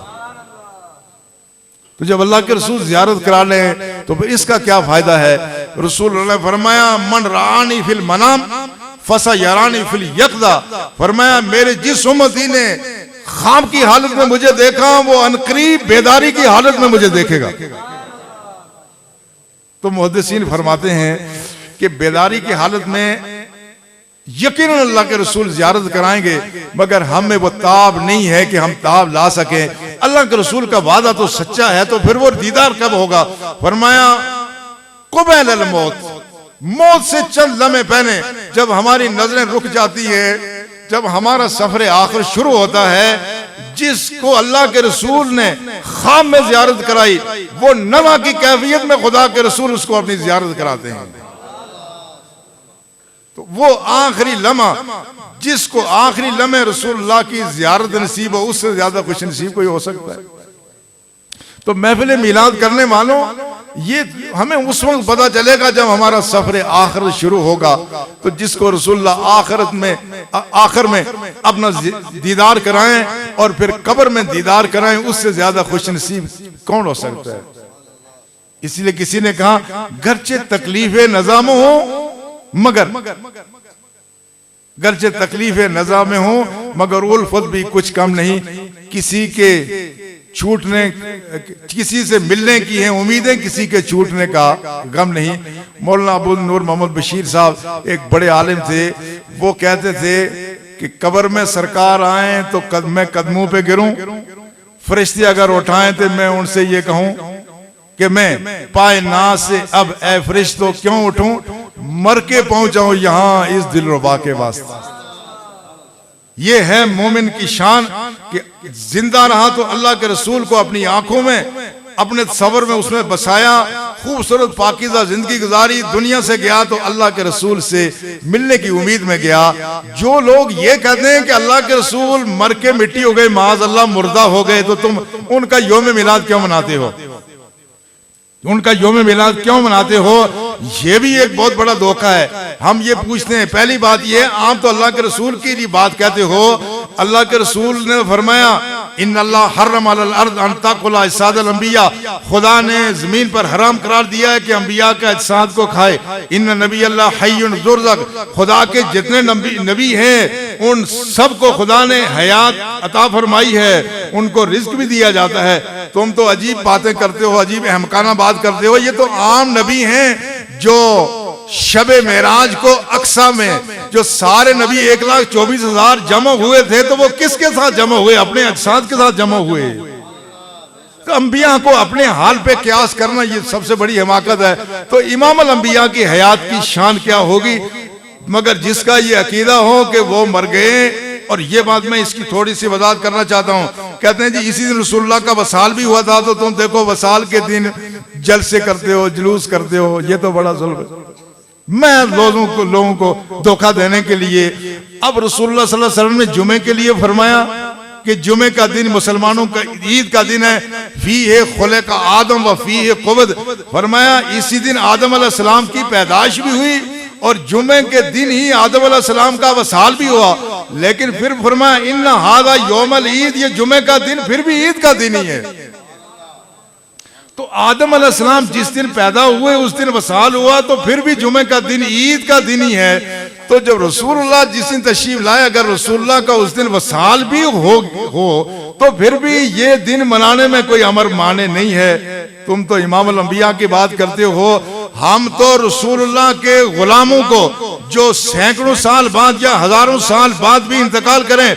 तो जब अल्लाह के रसूल ज़ियारत करा लें तो फिर इसका क्या फायदा है। रसूल ने फरमाया मन रानी फिल मनाम फसा यारानी फिल यकदा, फरमाया मेरे जिस उम्मती ने ख्वाब की हालत में मुझे देखा वो अनकरीब बेदारी की हालत में मुझे देखेगा। तो मुहद्दिसीन फरमाते हैं कि बेदारी की हालत में यकीनन अल्लाह के रसूल ज़ियारत कराएंगे, मगर हमें वो ताब नहीं है कि हम ताब ला सकें। अल्लाह के रसूल का वादा तो सच्चा है, तो फिर वो दीदार कब होगा। फरमाया कुबैल अल मौत, मौत से चंद लम्हे पहले जब हमारी नजरें रुक जाती है, जब हमारा सफर आखिर शुरू होता है, जिसको अल्लाह के रसूल ने ख्वाब में ज़ियारत कराई, वो नवा की कैफियत में खुदा के रसूल उसको अपनी ज़ियारत कराते हैं। तो वो आखिरी लम्हा, जिसको आखिरी लम्हे रसूलुल्लाह की ज़ियारत नसीब हो, उससे ज्यादा खुश नसीब कोई हो सकता है। तो महफिल मिलाद करने वालों, ये हमें उस वक्त पता चलेगा जब हमारा सफर आखिरत शुरू होगा। तो जिसको रसूलुल्लाह आखिर में अपना दीदार कराएं और फिर कब्र में दीदार कराएं, उससे ज्यादा खुश नसीब कौन हो सकता है। इसलिए किसी ने कहा गरचे तकलीफे नज़ाम हो, मगर गरचे तकलीफे नज़ाम हो मगर उल्फत भी कुछ कम नहीं। किसी के छूटने, किसी से मिलने की है उम्मीदें, किसी के छूटने का गम नहीं। मौलाना अबू नूर मोहम्मद बशीर साहब एक बड़े आलिम थे, वो कहते थे कि कब्र में सरकार आए तो मैं कदमों पे गिरूं, फरिश्ते अगर उठाएं तो मैं उनसे ये कहूं कि मैं पाए नाज से अब ए फरिश्तों क्यों उठूं, मर के पहुंचाऊं यहां इस दिलरुबा के वास्ते। ये है मोमिन की शान कि जिंदा रहा तो अल्लाह के रसूल को अपनी आंखों में, अपने सबर में उसमें बसाया, खूबसूरत पाकीज़ा जिंदगी गुजारी, दुनिया से गया तो अल्लाह के रसूल से मिलने की उम्मीद में गया। जो लोग ये कहते हैं कि अल्लाह के रसूल मर के मिट्टी हो गए, माज़ अल्लाह मुर्दा हो गए, तो तुम उनका यौम मिलाद क्यों मनाते हो, उनका यौम मिलाद क्यों मनाते हो। ये भी एक बहुत बड़ा धोखा है। हम ये पूछते हैं, पहली बात ये, आप तो अल्लाह के रसूल की बात कहते हो। अल्लाह के रसूल ने फरमाया इन्नल्लाह हर्रम अलल अर्द अन ताकुला इसादल अंबिया, खुदा ने जमीन पर हराम करार दिया है कि अंबिया का इज्साद को खाए। इन्न नबी अल्लाह हय्युन जुर्ज़क, खुदा के जितने नबी हैं उन सबको खुदा ने हयात अता फरमाई है, उनको रिज्क भी दिया जाता है। तुम तो अजीब बातें करते हो, अजीब अहमकाना बात करते हो। ये तो आम नबी हैं जो शबे मेराज को अक्सा में जो सारे नबी 1,24,000 जमा हुए थे, तो वो किसके साथ जमा हुए, अपने अजसाद के साथ जमा हुए। तो अंबिया को अपने हाल पे क्यास करना ये सबसे बड़ी हिमाकत है। तो इमाम अल अंबिया की हयात की शान क्या होगी। मगर जिसका ये अकीदा हो कि वो मर गए, और ये बात मैं इसकी थोड़ी सी वजाहत करना चाहता हूँ। कहते हैं जी इसी दिन रसूलुल्लाह का वसाल भी हुआ था, तो तुम देखो वसाल के दिन जलसे करते हो, जुलूस करते हो, ये तो बड़ा जुल्म है। मैं लोगों को धोखा देने के लिए, अब रसूलुल्लाह सल्लल्लाहु अलैहि वसल्लम ने जुमे के लिए फरमाया कि जुमे का दिन मुसलमानों का ईद का दिन है। फी है खुले का आदम व फी है कुबद, फरमाया इसी दिन आदम अलैहिस्सलाम की पैदाइश भी हुई और जुमे के दिन ही आदम अलैहिस्सलाम का वसाल भी हुआ। लेकिन फिर फरमाया इन्ना हादा यौमल ईद, ये जुमे का दिन फिर भी ईद का दिन ही है। तो आदम अलैहिस्सलाम जिस दिन पैदा हुए उस दिन वसाल हुआ, तो फिर भी जुमे का दिन ईद का दिन ही है। तो जब रसूलुल्लाह जिस दिन तशरीफ लाए, अगर रसूलुल्लाह का उस दिन वसाल भी हो तो फिर भी ये दिन मनाने में कोई अमर माने नहीं है। तुम तो इमाम अल अंबिया की बात करते हो, हम तो रसूलुल्लाह के गुलामों को जो सैकड़ों साल बाद या हजारों साल बाद भी इंतकाल करें,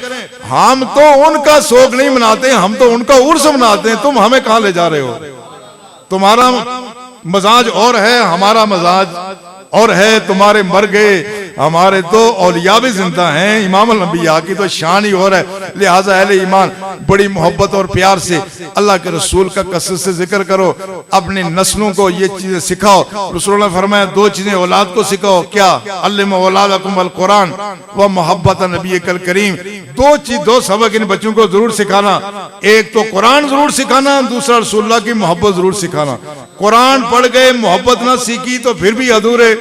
हम तो उनका शोक नहीं मनाते, हम तो उनका उर्स मनाते हैं। तुम हमें कहां ले जा रहे हो। तुम्हारा मजाज और है, हमारा मजाज और है। तुम्हारे मर गए हमारे तो औलिया भी जिंदा हैं, इमाम अल-अंबिया की तो शान ही और है। लिहाजा अहले ईमान बड़ी मोहब्बत और प्यार से अल्लाह के रसूल का कसरत से जिक्र करो, अपनी नस्लों को ये चीजें सिखाओ। रसूल ने फरमाया दो चीजें औलाद को सिखाओ, क्या? अल्लिमू औलादकुम अल कुरान व मोहब्बत नबी कल करीम। दो सबक इन बच्चों को जरूर सिखाना, एक तो कुरान जरूर सिखाना, दूसरा रसूलुल्लाह की मोहब्बत जरूर सिखाना। कुरान पढ़ गए मोहब्बत ना सीखी तो फिर भी अधूरे।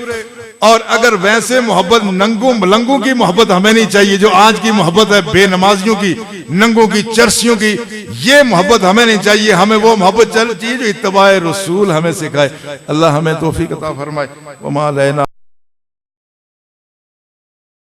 और अगर वैसे मोहब्बत नंगों मलंगों की मोहब्बत हमें नहीं चाहिए, जो आज की मोहब्बत है बेनमाजियों की, नंगों की, चर्सियों की, ये मोहब्बत हमें नहीं चाहिए। हमें वो मोहब्बत चाहिए जो इत्तबाए रसूल हमें सिखाए। अल्लाह हमें तौफीक अता फरमाए। वमा अलैना।